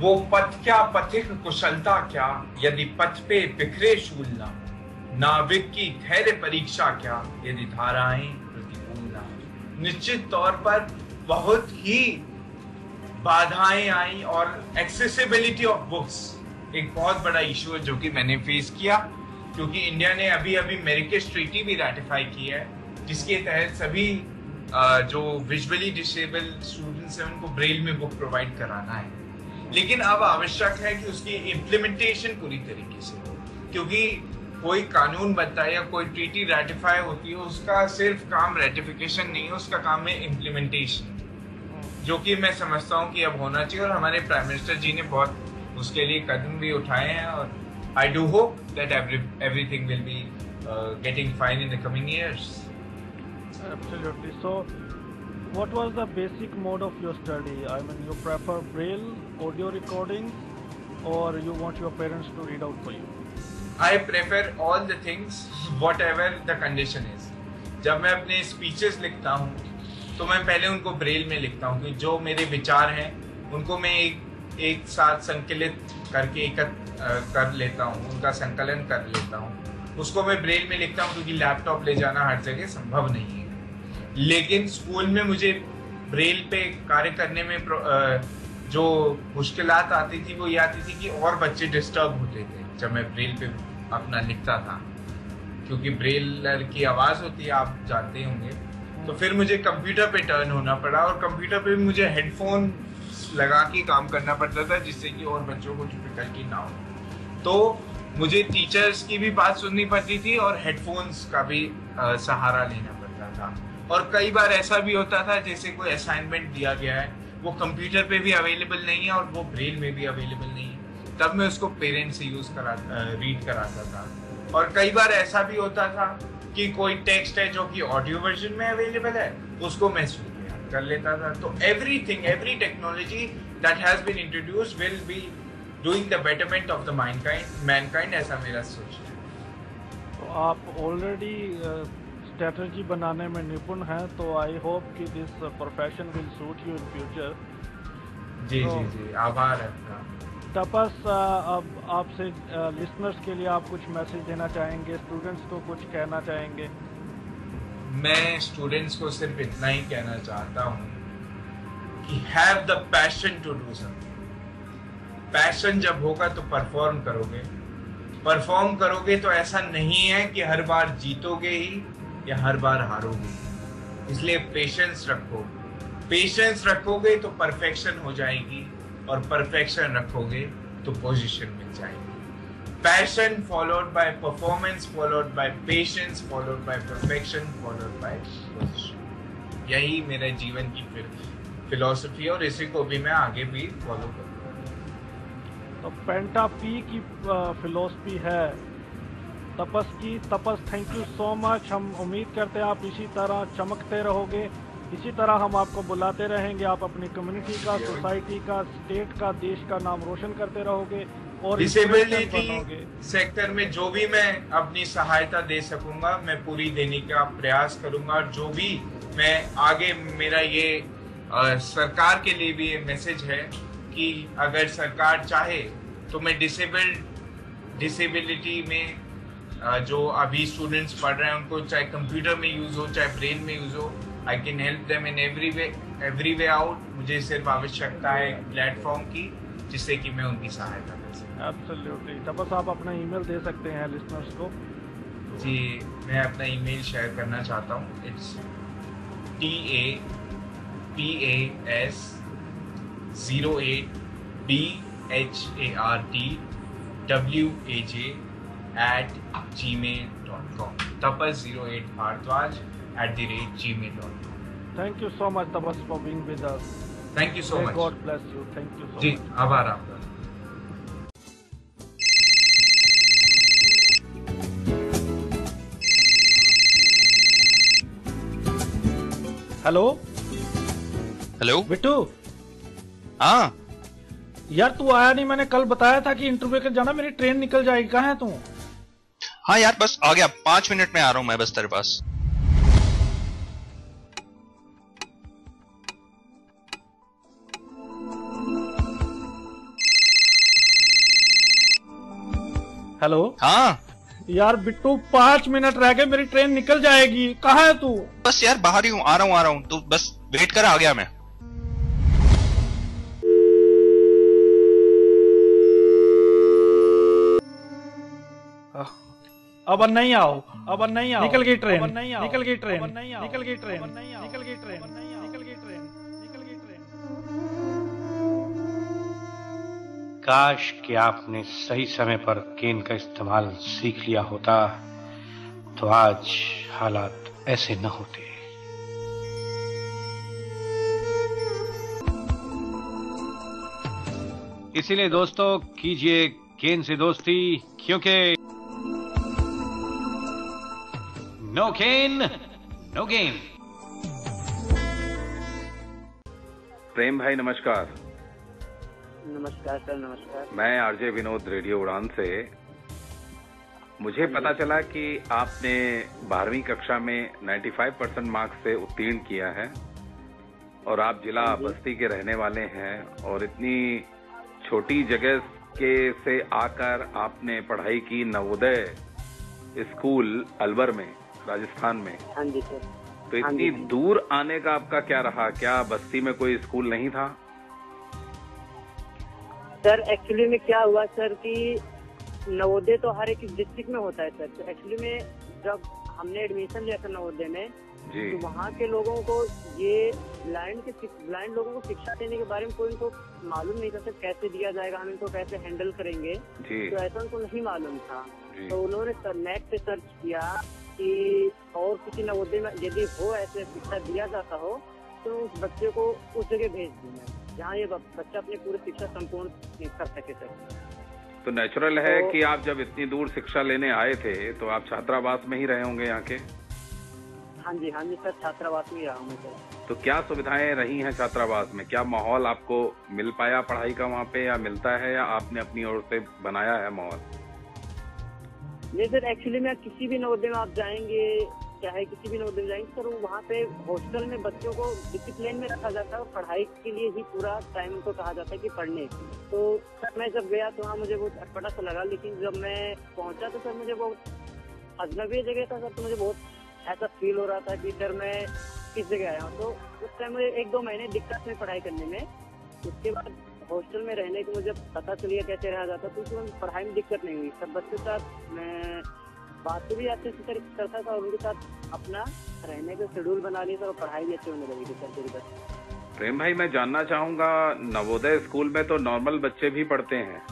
वो पथ क्या पथिक कुशलता क्या, यदि पथ पे बिखरे शूल ना, नाविक की धैर्य परीक्षा क्या, यदि धाराएं प्रतिकूल ना। निश्चित तौर पर बहुत ही बाधाएं आई और एक्सेसिबिलिटी ऑफ बुक्स एक बहुत बड़ा इशू है जो कि मैंने फेस किया, क्योंकि इंडिया ने अभी मैरिकेज ट्रीटी भी रैटिफाई की है, जिसके तहत सभी जो विजुअली डिसेबल्ड स्टूडेंट्स हैं उनको ब्रेल में बुक प्रोवाइड कराना है। लेकिन अब आवश्यक है कि उसकी इम्प्लीमेंटेशन पूरी तरीके से हो, क्योंकि कोई कानून बनता है या कोई ट्रीटी रैटिफाई होती है, उसका सिर्फ काम रैटिफिकेशन नहीं है, उसका काम है इम्प्लीमेंटेशन, जो कि मैं समझता हूँ कि अब होना चाहिए। और हमारे प्राइम मिनिस्टर जी ने बहुत उसके लिए कदम भी उठाए हैं, और I do hope that everything will be getting fine in the coming years. Absolutely. So, what was the basic mode of your study? I mean, you prefer braille, audio recordings, or you want your parents to read out for you? I prefer all the things, whatever the condition is. जब मैं अपने speeches लिखता हूँ, तो मैं पहले उनको Braille में लिखता हूँ, कि जो मेरे विचार हैं उनको मैं एक साथ संकलित करके कर लेता हूँ, उनका संकलन कर लेता हूँ, उसको मैं ब्रेल में लिखता हूँ, क्योंकि लैपटॉप ले जाना हर जगह संभव नहीं है। लेकिन स्कूल में मुझे ब्रेल पे कार्य करने में जो मुश्किलात आती थी वो ये आती थी कि और बच्चे डिस्टर्ब होते थे जब मैं ब्रेल पे अपना लिखता था, क्योंकि ब्रेलर की आवाज़ होती है, आप जानते होंगे। तो फिर मुझे कंप्यूटर पे टर्न होना पड़ा, और कंप्यूटर पे मुझे हेडफोन लगा के काम करना पड़ता था, जिससे कि और बच्चों को डिफिकल्टी ना हो। तो मुझे टीचर्स की भी बात सुननी पड़ती थी और हेडफोन्स का भी सहारा लेना पड़ता था। और कई बार ऐसा भी होता था, जैसे कोई असाइनमेंट दिया गया है, वो कंप्यूटर पे भी अवेलेबल नहीं है और वो ब्रेल में भी अवेलेबल नहीं है, तब मैं उसको पेरेंट्स से रीड कराता था। और कई बार ऐसा भी होता था कि कोई टेक्स्ट है जो कि ऑडियो वर्जन में अवेलेबल है, उसको मैं कर लेता था। तो every technology that has been introduced will be doing the betterment of the mankind, ऐसा मेरा सोच है। तो आप ऑलरेडी स्ट्रेटजी बनाने में निपुण हैं, तो आई होप कि this profession will suit you in future. जी, आभार है आपका। तपस, अब आपसे लिसनर्स के लिए आप कुछ मैसेज देना चाहेंगे, स्टूडेंट्स को कुछ कहना चाहेंगे? मैं स्टूडेंट्स को सिर्फ इतना ही कहना चाहता हूँ कि have the passion to do something. Passion जब होगा तो परफॉर्म करोगे तो ऐसा नहीं है कि हर बार जीतोगे ही या हर बार हारोगे। इसलिए पेशेंस रखोगे तो परफेक्शन हो जाएगी, और परफेक्शन रखोगे तो पोजीशन मिल जाएगी। Passion followed by performance, followed by patience, followed by perfection, followed by position. यही मेरे जीवन की फिलॉसफी, और इसी को भी मैं आगे भी फॉलो करूँगा। तो पेंटा पी की फिलॉसफी है तपस की। तपस, थैंक यू सो मच। हम उम्मीद करते हैं आप इसी तरह चमकते रहोगे इसी तरह हम आपको बुलाते रहेंगे। आप अपनी कम्युनिटी का, सोसाइटी का, स्टेट का, देश का नाम रोशन करते रहोगे और डिसेबिलिटी सेक्टर में जो भी मैं अपनी सहायता दे सकूंगा मैं पूरी देने का प्रयास करूंगा। और जो भी मैं आगे, मेरा ये सरकार के लिए भी ये मैसेज है कि अगर सरकार चाहे तो मैं डिसेबिलिटी में जो अभी स्टूडेंट्स पढ़ रहे हैं उनको चाहे कंप्यूटर में यूज हो चाहे ब्रेन में यूज हो, I can help them in every way out. मुझे सिर्फ आवश्यकता है प्लेटफॉर्म की जिससे कि मैं उनकी सहायता कर सकूं। एब्सोल्युटली। तपस आप अपना ईमेल दे सकते हैं लिसनर्स को। जी, मैं अपना ईमेल शेयर करना चाहता हूँ। It's tapas08BHARTWAJ@gmail.com tapas08bharadwaj@gmail.com। Thank you so much, Tapas, for being with us. Thank you so much. God bless you. Thank you so जी, much. आभार आपका। Hello hello Bittu. हाँ यार तू आया नहीं, मैंने कल बताया था कि इंटरव्यू के जाना, मेरी ट्रेन निकल जाएगी। कहाँ है तू? हाँ यार बस आ गया, 5 मिनट में आ रहा हूँ मैं बस तेरे पास। हेलो। हाँ यार बिट्टू 5 मिनट रह गए, मेरी ट्रेन निकल जाएगी। कहाँ है तू? बस यार बाहर ही हूँ, आ रहा हूँ तो बस वेट कर, आ गया मैं। अब नहीं आओ, अब नहीं आओ। निकल गई ट्रेन, निकल गई ट्रेन, निकल गई ट्रेन, निकल गई ट्रेन, निकल गई ट्रेन, निकल गई ट्रेन। काश कि आपने सही समय पर केन का इस्तेमाल सीख लिया होता तो आज हालात ऐसे न होते। इसीलिए दोस्तों कीजिए केन से दोस्ती, क्योंकि नो केन नो गेन। प्रेम भाई नमस्कार। नमस्कार सर, नमस्कार। मैं आरजे विनोद, रेडियो उड़ान से। मुझे पता चला कि आपने 12वीं कक्षा में 95% मार्क्स से उत्तीर्ण किया है और आप जिला बस्ती के रहने वाले हैं और इतनी छोटी जगह से आकर आपने पढ़ाई की नवोदय स्कूल अलवर में, राजस्थान में। हाँ जी सर। तो इतनी दूर आने का आपका क्या रहा? क्या बस्ती में कोई स्कूल नहीं था? सर एक्चुअली में क्या हुआ सर कि नवोदय तो हर एक डिस्ट्रिक्ट में होता है सर। तो एक्चुअली में जब हमने एडमिशन लिया था नवोदय में जी, तो वहाँ के लोगों को ये ब्लाइंड लोगों को शिक्षा देने के बारे में कोई इनको मालूम नहीं था सर, कैसे दिया जाएगा, हम इनको कैसे हैंडल करेंगे। तो ऐसा उनको नहीं मालूम था। तो उन्होंने नेट पे सर्च किया कि और किसी नवोदय में यदि हो ऐसे शिक्षा दिया जाता हो तो उस बच्चे को उस जगह भेज देना जहाँ ये बच्चा अपनी पूरी शिक्षा संपूर्ण कर सके सर। तो नेचुरल है कि आप जब इतनी दूर शिक्षा लेने आए थे तो आप छात्रावास में ही रहे होंगे यहाँ के? हाँ जी सर, छात्रावास में ही रहा हूँ मैं सर। तो क्या सुविधाएं रही हैं छात्रावास में? क्या माहौल आपको मिल पाया पढ़ाई का वहाँ पे, या मिलता है, या आपने अपनी ओर से बनाया है माहौल? नहीं सर, एक्चुअली में किसी भी नवोदय में आप जाएंगे, चाहे किसी भी नवोदय में जाएंगे सर, वहाँ पे हॉस्टल में बच्चों को डिसिप्लिन में रखा जाता है और पढ़ाई के लिए ही पूरा टाइम उनको कहा जाता है कि पढ़ने की। तो सर मैं जब गया तो वहाँ मुझे बहुत अटपटा सा लगा, लेकिन जब मैं पहुँचा तो सर मुझे बहुत अजनबी जगह था सर। तो मुझे बहुत ऐसा फील हो रहा था कि सर मैं किस जगह आया हूँ। तो उस टाइम मुझे 1-2 महीने दिक्कत में पढ़ाई करने में। उसके बाद हॉस्टल में रहने की मुझे पता चलिए कैसे रहा जाता, तो उसमें पढ़ाई में दिक्कत नहीं हुई। सब बच्चों के साथ मैं बात भी अच्छे से करता था और उनके साथ अपना रहने का शेड्यूल बना लिया था और पढ़ाई भी अच्छी होने लगी थी सर मेरी बस। प्रेम भाई मैं जानना चाहूंगा, नवोदय स्कूल में तो नॉर्मल बच्चे भी पढ़ते हैं।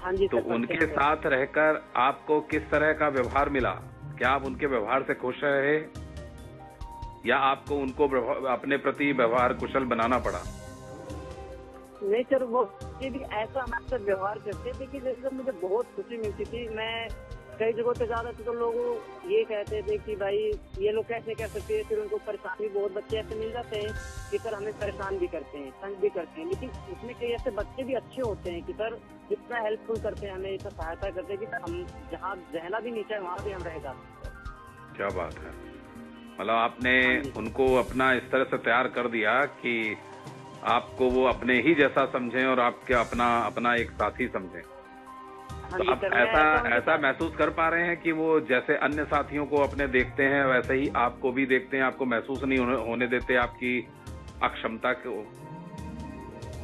हाँ जी। तो उनके साथ रहकर आपको किस तरह का व्यवहार मिला? क्या आप उनके व्यवहार से खुश रहे या आपको उनको अपने प्रति व्यवहार कुशल बनाना पड़ा? नहीं सर, वो ये भी ऐसा हमारे साथ व्यवहार करते थे कि जैसे मुझे बहुत खुशी मिलती थी। मैं कई जगहों पे ज्यादा तो लोग ये कहते थे कि भाई ये लोग कैसे कर सकते हैं, फिर उनको परेशानी, बहुत बच्चे ऐसे मिल जाते हैं कि सर हमें परेशान भी करते हैं, तंग भी करते हैं, लेकिन इसमें कई ऐसे बच्चे भी अच्छे होते हैं कि सर इतना हेल्पफुल करते हैं, हमें इतना सहायता करते हैं कि हम जहाँ रहना भी नहीं चाहे वहाँ भी हम रह जाते हैं। क्या बात है, मतलब आपने उनको अपना इस तरह से तैयार कर दिया कि आपको वो अपने ही जैसा समझें और आपके अपना एक साथी समझें। तो आप ऐसा महसूस कर पा रहे हैं कि वो जैसे अन्य साथियों को अपने देखते हैं वैसे ही आपको भी देखते हैं, आपको महसूस नहीं होने देते आपकी अक्षमता को?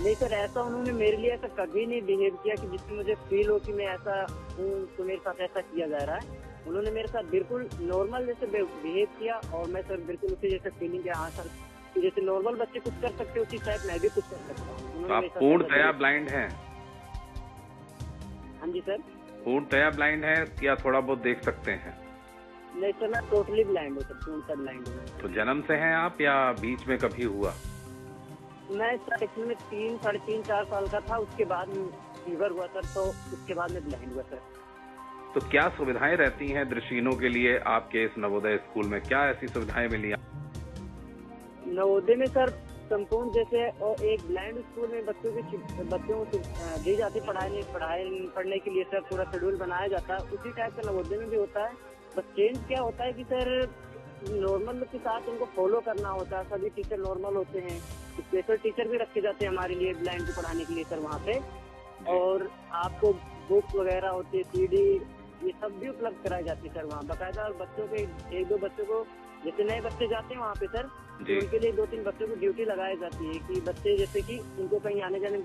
नहीं सर, ऐसा उन्होंने मेरे लिए ऐसा कभी नहीं बिहेव किया कि जिससे मुझे फील हो कि मैं ऐसा हूँ तो मेरे साथ ऐसा किया जा रहा है। उन्होंने मेरे साथ बिल्कुल नॉर्मल जैसे बिहेव किया और मैं सर बिल्कुल उसी जैसे फीलिंग किया, हाँ सर जैसे नॉर्मल बच्चे कुछ कर सकते उसी टाइप मैं भी कुछ कर सकता हूँ। आप पूर्णतया ब्लाइंड हैं? हाँ जी सर। पूर्णतया ब्लाइंड है या थोड़ा बहुत देख सकते हैं? नहीं सर, मैं टोटली ब्लाइंड हूँ सर, पूर्णतः ब्लाइंड हूँ। तो जन्म से हैं आप या बीच में कभी हुआ? मैं सर एक्चुअली में 3-4 साल का था, उसके बाद फीवर हुआ सर, तो उसके बाद में ब्लाइंड हुआ सर। तो क्या सुविधाएं रहती हैं दृष्टिहीनों के लिए आपके इस नवोदय स्कूल में? क्या ऐसी सुविधाएं मिली? नवोदय में सर संपूर्ण जैसे और एक ब्लाइंड स्कूल में बच्चों को दी जाती पढ़ने के लिए सर पूरा शेड्यूल बनाया जाता है, उसी टाइप का नवोदय में भी होता है। बस चेंज क्या होता है कि सर नॉर्मल के साथ उनको फॉलो करना होता है, सभी टीचर नॉर्मल होते हैं, स्पेशल टीचर भी रखे जाते हैं हमारे लिए ब्लाइंड को पढ़ाने के लिए सर वहाँ पे, और आपको बुक्स वगैरह होती है, CD ये सब भी उपलब्ध कराई जाती है सर वहाँ बाकायदा। और बच्चों के 1-2 बच्चों को जैसे नए बच्चे जाते हैं वहाँ पे सर, तो उनके लिए 2-3 बच्चों को ड्यूटी लगाई जाती है कि बच्चे जैसे कि उनको कहीं आने जाने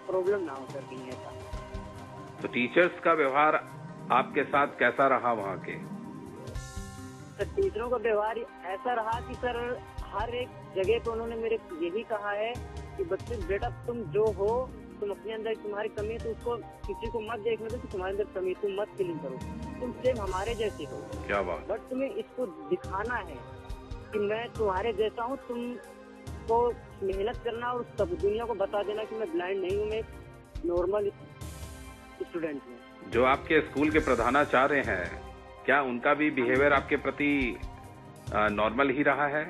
प्रॉब्लम ना हो सर कहीं ऐसा। तो टीचर्स का व्यवहार आपके साथ कैसा रहा वहाँ के? सर टीचरों का व्यवहार ऐसा रहा कि सर हर एक जगह पे उन्होंने मेरे यही कहा है कि बच्चे बेटा तुम जो हो, तुम अपने अंदर तुम्हारी कमी है तो उसको किसी को मत देखने दो कि तुम्हारे अंदर कमी, तुम मत फीलिंग करो, तुम सेम हमारे जैसे हो। क्या बात। बट तुम्हें इसको दिखाना है कि मैं तुम्हारे जैसा हूँ, तुमको मेहनत करना और सब दुनिया को बता देना कि मैं ब्लाइंड नहीं हूँ, मैं नॉर्मल स्टूडेंट हूँ। जो आपके स्कूल के प्रधानाचार्य हैं, क्या उनका भी बिहेवियर आपके प्रति नॉर्मल ही रहा है?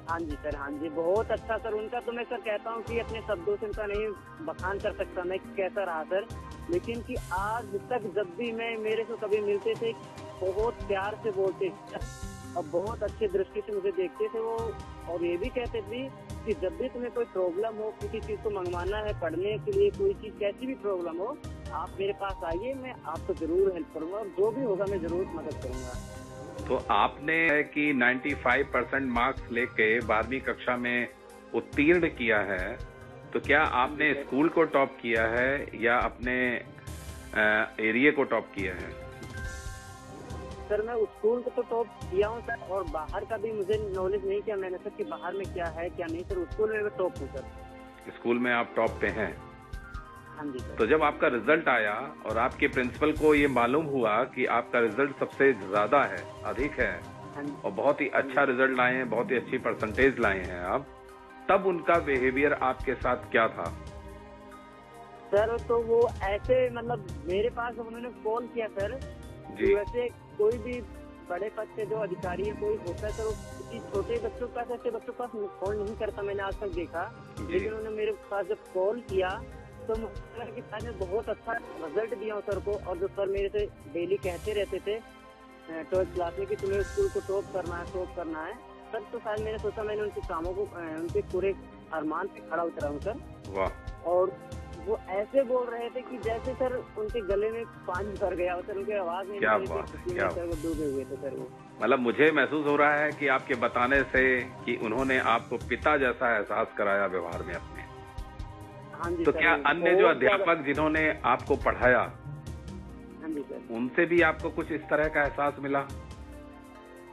हाँ जी सर, हाँ जी बहुत अच्छा सर उनका। तो मैं सर कहता हूँ कि अपने शब्दों से उनका नहीं बखान कर सकता मैं कैसा रहा सर, लेकिन कि आज तक जब भी मैं मेरे से कभी मिलते थे बहुत प्यार से बोलते और बहुत अच्छे दृष्टि से मुझे देखते थे वो, और ये भी कहते थे कि जब भी तुम्हें कोई प्रॉब्लम हो, किसी चीज को मंगवाना है पढ़ने के लिए, कोई चीज कैसी भी प्रॉब्लम हो, आप मेरे पास आइए, मैं आपको जरूर हेल्प करूंगा और जो भी होगा मैं जरूर मदद करूंगा। तो आपने कि 95% मार्क्स लेके 12वीं कक्षा में उत्तीर्ण किया है, तो क्या आपने स्कूल को टॉप किया है या अपने एरिया को टॉप किया है? सर मैं स्कूल को तो टॉप किया हूँ सर, और बाहर का भी मुझे नॉलेज नहीं किया मैंने सर कि बाहर में क्या है क्या नहीं सर। स्कूल में मैं टॉप हूँ सर। स्कूल में आप टॉप पे हैं? हाँ जी सर। तो जब आपका रिजल्ट आया और आपके प्रिंसिपल को ये मालूम हुआ कि आपका रिजल्ट सबसे ज्यादा है, अधिक है, और बहुत ही अच्छा रिजल्ट लाए हैं, बहुत ही अच्छी परसेंटेज लाए हैं आप, तब उनका बिहेवियर आपके साथ क्या था? सर तो वो ऐसे मतलब मेरे पास उन्होंने कॉल किया सर जी, वैसे कोई भी बड़े पद से जो अधिकारी है कोई होता है सर, वो किसी छोटे बच्चों के पास ऐसे बच्चों के पास कॉल नहीं करता मैंने आज तक देखा, लेकिन उन्होंने मेरे पास जब कॉल किया तो मुझे कि सर ने बहुत अच्छा रिजल्ट दिया सर को, और जो सर मेरे से डेली कहते रहते थे 12th क्लास में कि तुम्हें स्कूल को टॉप करना है सर, तो शायद मैंने सोचा मैंने उनके कामों को उनके पूरे अरमान पे खड़ा उतरा हूँ सर। वाह। और वो ऐसे बोल रहे थे कि जैसे सर उनके गले में पानी भर गया हो सर, उनके आवाज में क्या बात है, क्या सर वो डूबे हुए थे सर वो। मतलब मुझे महसूस हो रहा है कि आपके बताने से कि उन्होंने आपको पिता जैसा एहसास कराया व्यवहार में अपने। हाँ जी तो सर, क्या अन्य जो अध्यापक जिन्होंने आपको पढ़ाया, हाँ जी सर, उनसे भी आपको कुछ इस तरह का एहसास मिला?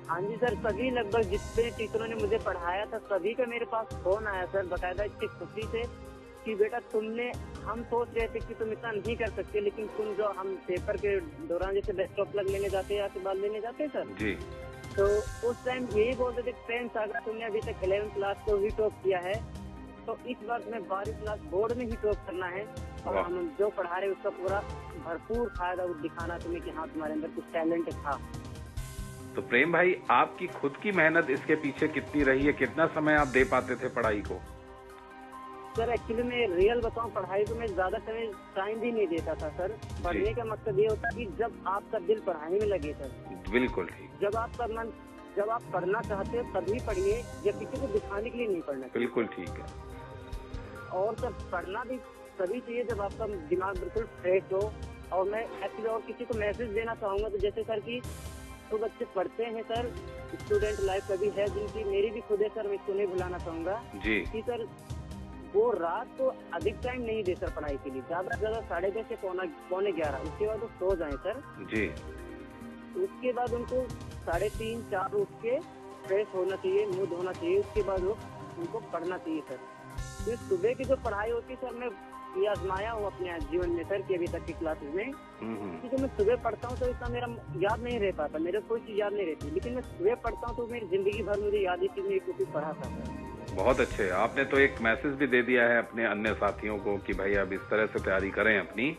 हाँ जी सर, सभी लगभग जितने टीचरों ने मुझे पढ़ाया था सभी का मेरे पास फोन आया सर, बकायदा इतनी खुशी से कि बेटा तुमने, हम सोच रहे थे कि तुम इतना नहीं कर सकते, लेकिन तुम जो हम पेपर के दौरान जैसे बेस्ट ऑफ लक लेने जाते हैं या आशीर्वाद लेने जाते हैं सर जी, तो उस टाइम यही बोलते थे फ्रेंड्स अगर तुमने अभी तक 11th क्लास को भी टॉप किया है तो इस बार मैं 12वीं क्लास बोर्ड में ही टॉप करना है और हम जो पढ़ा रहे उसका पूरा भरपूर फायदा दिखाना तुम्हें कि हाँ तुम्हारे अंदर कुछ टैलेंट था। तो प्रेम भाई, आपकी खुद की मेहनत इसके पीछे कितनी रही है? कितना समय आप दे पाते थे पढ़ाई को? सर एक्चुअली मैं रियल बताऊं, पढ़ाई को मैं ज्यादा टाइम भी नहीं देता था सर। पढ़ने का मकसद ये होता कि जब आपका दिल पढ़ाई में लगे सर। बिल्कुल ठीक। जब आप पढ़ना चाहते हो तभी पढ़िए, या किसी को दिखाने के लिए नहीं पढ़ना। बिल्कुल ठीक है। और सर पढ़ना भी तभी चाहिए जब आपका दिमाग बिल्कुल फ्रेश हो। और मैं एक्चुअली और किसी को मैसेज देना चाहूंगा तो जैसे सर कि तो बच्चे पढ़ते हैं सर, स्टूडेंट लाइफ कभी है जिनकी, मेरी भी खुद है सर, मैं इसको नहीं भुलाना चाहूंगा जी कि सर वो रात को अधिक टाइम नहीं दे सर पढ़ाई के लिए, ज्यादा से ज्यादा 10:30 से 11:45, उसके बाद वो सो जाए सर जी। उसके बाद उनको 3:30 4 उठ के फ्रेश होना चाहिए, मुंह धोना चाहिए, उसके बाद वो उनको पढ़ना चाहिए सर। तो सुबह की जो पढ़ाई होती है सर, मैं ये आजमाया हूँ अपने जीवन में सर कि अभी तक की क्लासेस में कि जब मैं सुबह पढ़ता हूँ तो इतना मेरा याद नहीं रह पाता, मेरे कोई चीज याद नहीं रहती, लेकिन मैं सुबह पढ़ता हूँ तो मेरी जिंदगी भर मुझे याद है कि मैं कुछ पढ़ा था सर। बहुत अच्छे। आपने तो एक मैसेज भी दे दिया है अपने अन्य साथियों को कि भाई अब इस तरह से तैयारी करें अपनी।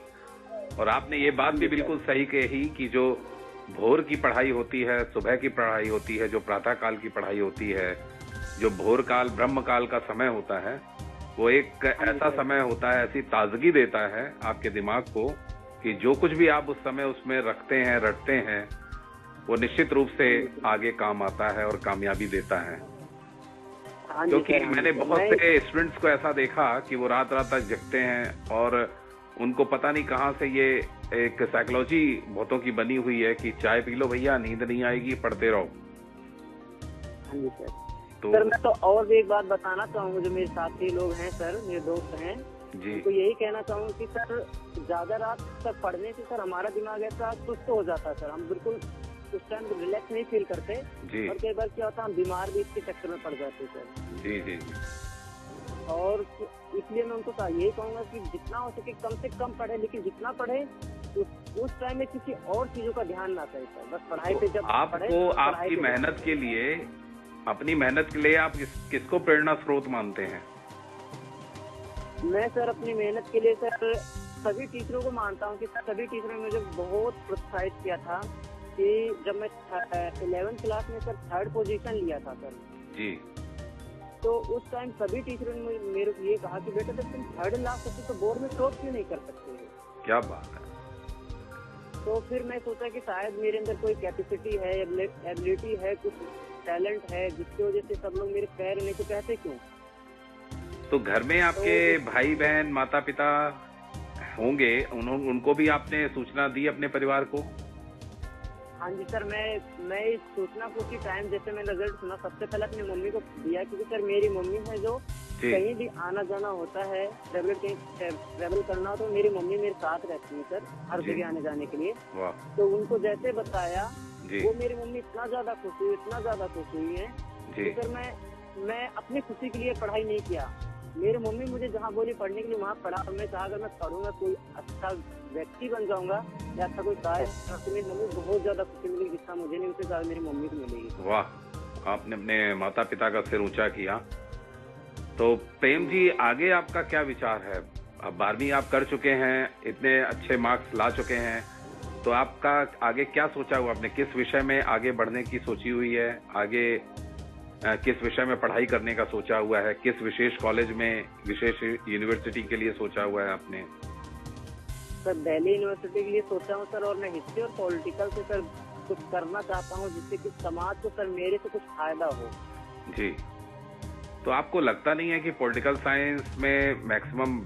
और आपने ये बात भी बिल्कुल सही कही कि जो भोर की पढ़ाई होती है, सुबह की पढ़ाई होती है, जो प्रातः काल की पढ़ाई होती है, जो भोर काल ब्रह्म काल का समय होता है, वो एक ऐसा समय होता है, ऐसी ताजगी देता है आपके दिमाग को कि जो कुछ भी आप उस समय उसमें रखते हैं, रटते हैं, वो निश्चित रूप से आगे काम आता है और कामयाबी देता है। क्योंकि मैंने बहुत से स्टूडेंट्स को ऐसा देखा कि वो रात रात तक जगते हैं और उनको पता नहीं कहाँ से ये एक साइकोलॉजी बहुतों की बनी हुई है कि चाय पी लो भैया, नींद नहीं आएगी, पढ़ते रहो। हाँ जी सर। तो सर मैं तो और भी एक बात बताना चाहूँगा, जो मेरे साथी लोग हैं सर, मेरे दोस्त हैं जी, तो यही कहना चाहूँगा कि सर ज्यादा रात तक पढ़ने से सर हमारा दिमाग ऐसा सुस्त हो जाता है सर, हम बिल्कुल उस टाइम रिलैक्स नहीं फील करते जी। और कई बार क्या होता है हम बीमार भी इसके चक्कर में पड़ जाते सर। जी जी जी। और इसलिए मैं उनको यही कहूँगा कि जितना हो सके कम से कम पढ़े, लेकिन जितना पढ़े उस टाइम में किसी और चीजों का ध्यान ना करे सर, बस पढ़ाई पे जब आपको आपकी मेहनत के लिए, अपनी मेहनत के लिए आप किसको प्रेरणा स्रोत मानते हैं? मैं सर अपनी मेहनत के लिए सर सभी टीचरों को मानता हूँ कि सभी टीचरों ने मुझे बहुत प्रोत्साहित किया था कि जब मैं 11th क्लास में सर 3rd पोजीशन लिया था सर जी, तो उस टाइम सभी टीचरों ने मेरे को ये कहा कि बेटा जब तुम 3rd ला सकते तो बोर्ड में टॉप क्यों नहीं कर सकते? क्या बात है। तो फिर मैं सोचा कि शायद मेरे अंदर कोई कैपेसिटी है, एबिलिटी है, कुछ टैलेंट है, जिसकी वजह से सब लोग मेरे पैर नहीं तो कहते क्यों। तो घर में आपके भाई बहन माता पिता होंगे, उनको भी आपने सूचना दी अपने परिवार को? हाँ जी सर, मैं इस सूचना को उसी टाइम जैसे मैं रिजल्ट सुना सबसे पहले अपनी मम्मी को दिया, क्योंकि सर मेरी मम्मी है जो कहीं भी आना जाना होता है, ट्रेवल करना हो तो मेरी मम्मी मेरे साथ रहती है सर हर जगह आने जाने के लिए। तो उनको जैसे बताया वो मेरी मम्मी इतना ज्यादा खुश हुई है कि सर मैं अपनी खुशी के लिए पढ़ाई नहीं किया, मेरी मम्मी मुझे जहाँ बोली पढ़ने के लिए वहाँ पढ़ा, और मैं चाहा अगर मैं पढ़ूंगा कोई अच्छा व्यक्ति बन जाऊंगा या अच्छा कोई कार्य, तो मेरी मम्मी बहुत ज्यादा खुशी मिलेगी, जितना मुझे नहीं उससे ज्यादा मेरी मम्मी को मिलेगी। वाह, आपने अपने माता पिता का सिर ऊंचा किया। तो प्रेम जी, आगे आपका क्या विचार है? अब 12वीं आप कर चुके हैं, इतने अच्छे मार्क्स ला चुके हैं, तो आपका आगे क्या सोचा हुआ? आपने किस विषय में आगे बढ़ने की सोची हुई है? आगे किस विषय में पढ़ाई करने का सोचा हुआ है? किस विशेष कॉलेज में, विशेष यूनिवर्सिटी के लिए सोचा हुआ है आपने? सर दिल्ली यूनिवर्सिटी के लिए सोचा हूँ सर, और मैं हिस्ट्री और पॉलिटिकल से सर कुछ करना चाहता हूँ जिससे कि समाज को सर मेरे से कुछ फायदा हो। जी, तो आपको लगता नहीं है कि पॉलिटिकल साइंस में मैक्सिमम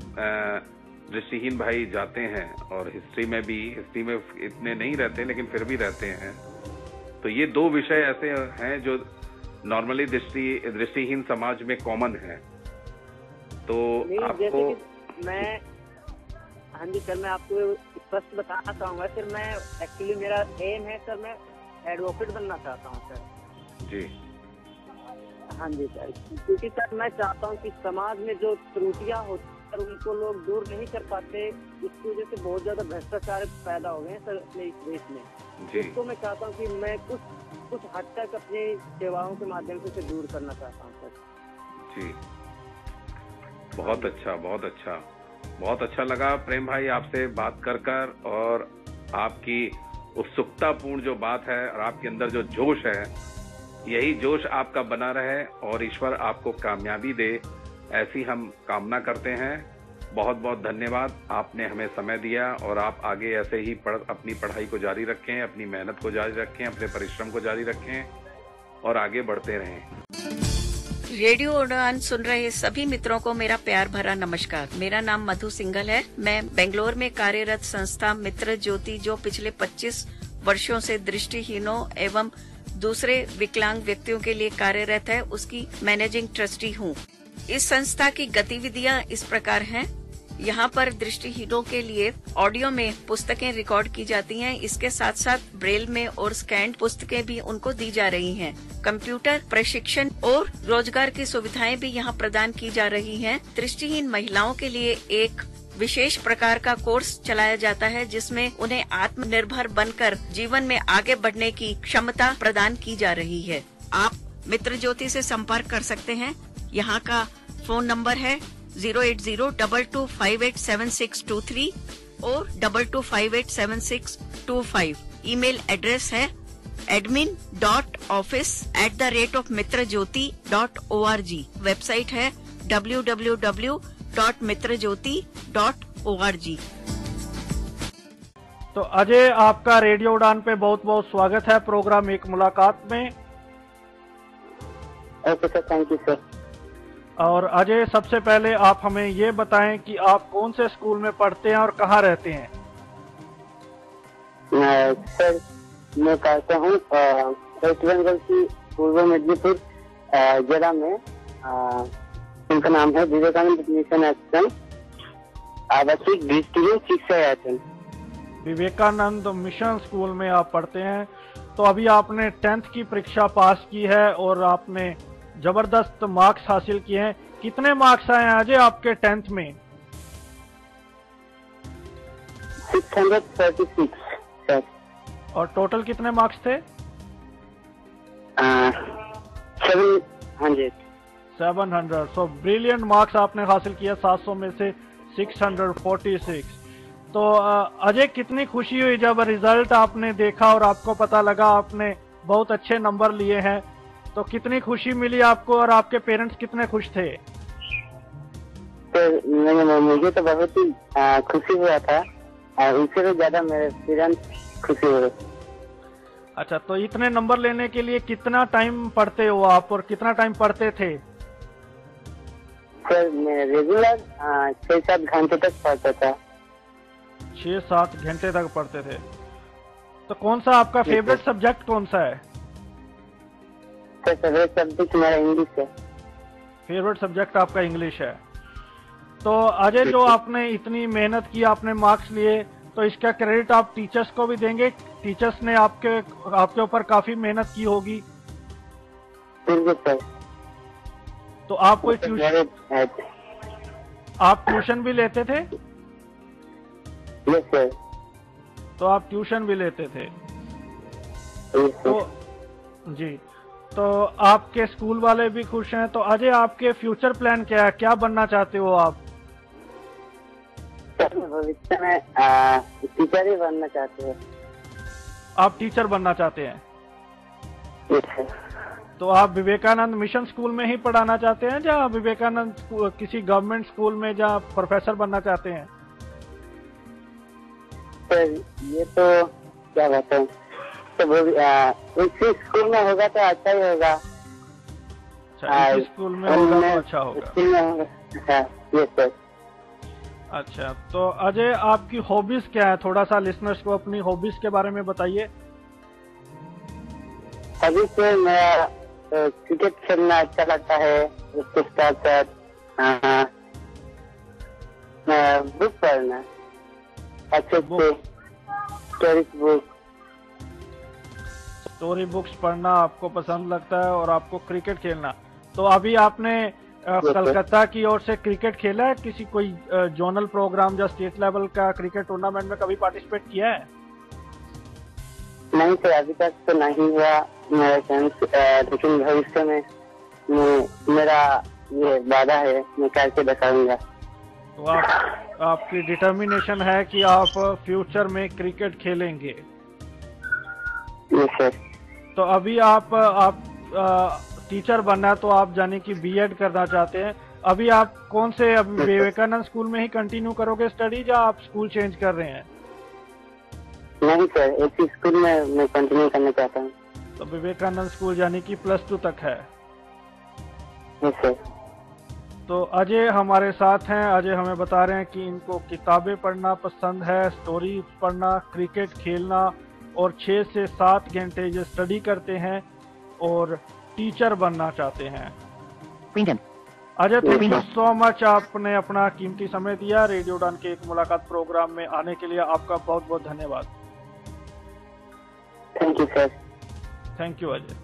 दृष्टिहीन भाई जाते हैं, और हिस्ट्री में इतने नहीं रहते लेकिन फिर भी रहते हैं? तो ये दो विषय ऐसे हैं जो नॉर्मली दृष्टिहीन समाज में कॉमन है। तो आपको मैं हाँ जी सर, मैं आपको स्पष्ट बताना चाहूंगा सर, मैं एक्चुअली मेरा एम है सर, मैं एडवोकेट बनना चाहता हूँ सर जी। हाँ जी सर, क्योंकि सर मैं चाहता हूँ कि समाज में जो त्रुटियां होती है उनको लोग दूर नहीं कर पाते, इसकी वजह से बहुत ज्यादा भ्रष्टाचार पैदा हो गए हैं सर अपने इस देश में। इसको मैं चाहता हूँ कि मैं कुछ हद तक अपनी सेवाओं के माध्यम से दूर करना चाहता हूँ सर। जी, बहुत अच्छा, बहुत अच्छा, बहुत अच्छा लगा प्रेम भाई आपसे बात कर और आपकी उत्सुकतापूर्ण जो बात है और आपके अंदर जो जोश है, यही जोश आपका बना रहे और ईश्वर आपको कामयाबी दे, ऐसी हम कामना करते हैं। बहुत बहुत धन्यवाद, आपने हमें समय दिया और आप आगे ऐसे ही अपनी पढ़ाई को जारी रखें, अपनी मेहनत को जारी रखें, अपने परिश्रम को जारी रखें और आगे बढ़ते रहें। रेडियो उड़ान सुन रहे सभी मित्रों को मेरा प्यार भरा नमस्कार। मेरा नाम मधु सिंघल है। मैं बेंगलोर में कार्यरत संस्था मित्र ज्योति, जो पिछले 25 वर्षों से दृष्टिहीनों एवं दूसरे विकलांग व्यक्तियों के लिए कार्यरत है, उसकी मैनेजिंग ट्रस्टी हूँ। इस संस्था की गतिविधियाँ इस प्रकार हैं। यहाँ पर दृष्टिहीनों के लिए ऑडियो में पुस्तकें रिकॉर्ड की जाती हैं। इसके साथ साथ ब्रेल में और स्कैन्ड पुस्तकें भी उनको दी जा रही हैं। कंप्यूटर प्रशिक्षण और रोजगार की सुविधाएं भी यहाँ प्रदान की जा रही हैं। दृष्टिहीन महिलाओं के लिए एक विशेष प्रकार का कोर्स चलाया जाता है, जिसमें उन्हें आत्मनिर्भर बनकर जीवन में आगे बढ़ने की क्षमता प्रदान की जा रही है। आप मित्र ज्योति से संपर्क कर सकते हैं। यहाँ का फोन नंबर है 08022587623 और 22587625। ईमेल एड्रेस है admin.office@mitrajyoti.org। वेबसाइट है www.mitrajyoti.org। तो अजय, आपका रेडियो उड़ान पे बहुत बहुत स्वागत है प्रोग्राम एक मुलाकात में। Okay sir, thank you sir. और अजय, सबसे पहले आप हमें ये बताएं कि आप कौन से स्कूल में पढ़ते हैं और कहाँ रहते हैं? सर, मैं पढ़ता हूँ वेस्ट बंगाल की पूर्व मेदिनीपुर जिला में। उनका नाम है विवेकानंद मिशन आश्रम, आवासीय दृष्टिहीन शिक्षा आयतन। विवेकानंद मिशन स्कूल में आप पढ़ते हैं। तो अभी आपने 10th की परीक्षा पास की है और आपने जबरदस्त मार्क्स हासिल किए हैं। कितने मार्क्स आए हैं अजय आपके 10th में? 636 सर। और टोटल कितने मार्क्स थे? 700। सो ब्रिलियंट मार्क्स आपने हासिल किया, 700 में से 646। तो अजय, कितनी खुशी हुई जब रिजल्ट आपने देखा और आपको पता लगा आपने बहुत अच्छे नंबर लिए हैं? तो कितनी खुशी मिली आपको और आपके पेरेंट्स कितने खुश थे? तो मुझे तो बहुत ही खुशी हुआ था, उससे भी ज्यादा मेरे पेरेंट्स खुशी हुए। अच्छा, तो इतने नंबर लेने के लिए कितना टाइम पढ़ते हो आप और कितना टाइम पढ़ते थे? सर, मैं रेगुलर 6-7 घंटे तक पढ़ता था। 6-7 घंटे तक पढ़ते थे। तो कौन सा आपका फेवरेट सब्जेक्ट कौन सा है? सर, फेवरेट सब्जेक्ट मेरा इंग्लिश है। फेवरेट सब्जेक्ट आपका इंग्लिश है। तो अजय, जो आपने इतनी मेहनत की, आपने मार्क्स लिए, तो इसका क्रेडिट आप टीचर्स को भी देंगे? टीचर्स ने आपके ऊपर काफी मेहनत की होगी। बिल्कुल सर। तो आप कोई ट्यूशन भी लेते थे? Yes sir. तो आप ट्यूशन भी लेते थे? तो जी, तो आपके स्कूल वाले भी खुश हैं। तो अजय, आपके फ्यूचर प्लान क्या है? क्या बनना चाहते हो आप? भविष्य में टीचर ही बनना चाहते हैं। आप टीचर बनना चाहते हैं? तो आप विवेकानंद मिशन स्कूल में ही पढ़ाना चाहते हैं या विवेकानंद किसी गवर्नमेंट स्कूल में जहाँ प्रोफेसर बनना चाहते हैं? सर, ये तो क्या बात है, तो इसी स्कूल में होगा तो अच्छा ही होगा। इसी स्कूल में होगा तो अच्छा होगा। Yes sir. अच्छा, तो अजय, आपकी हॉबीज क्या है? थोड़ा सा लिसनर्स को अपनी हॉबीज के बारे में बताइए। अभी से मेरा क्रिकेट खेलना अच्छा लगता है, उसके साथ साथ बुक पढ़ना, अच्छे स्टोरी बुक्स पढ़ना आपको पसंद लगता है और आपको क्रिकेट खेलना। तो अभी आपने कलकत्ता की ओर से क्रिकेट खेला है? किसी कोई जोनल प्रोग्राम या स्टेट लेवल का क्रिकेट टूर्नामेंट में कभी पार्टिसिपेट किया है? नहीं सर, अभी तक तो नहीं हुआ मेरा चांस, लेकिन भविष्य में मेरा ये वादा है, मैं करके दिखाऊंगा। तो आपकी डिटर्मिनेशन है कि आप फ्यूचर में क्रिकेट खेलेंगे। Yes sir. तो अभी आप टीचर बनना है, तो आप जाने की बीएड करना चाहते हैं। अभी आप कौन से विवेकानंद स्कूल में ही कंटिन्यू करोगे स्टडी, या आप स्कूल चेंज कर रहे हैं? नहीं सर, एक ही स्कूल में मैं कंटिन्यू करना चाहता हूँ। तो विवेकानंद स्कूल यानी कि +2 तक है। Yes sir. तो अजय हमारे साथ हैं। अजय हमें बता रहे हैं कि इनको किताबें पढ़ना पसंद है, स्टोरी पढ़ना, क्रिकेट खेलना, और 6 से 7 घंटे ये स्टडी करते हैं और टीचर बनना चाहते हैं। Ajay, thank you so much, आपने अपना कीमती समय दिया। रेडियो उड़ान के एक मुलाकात प्रोग्राम में आने के लिए आपका बहुत बहुत धन्यवाद। Thank you sir. Thank you Ajay.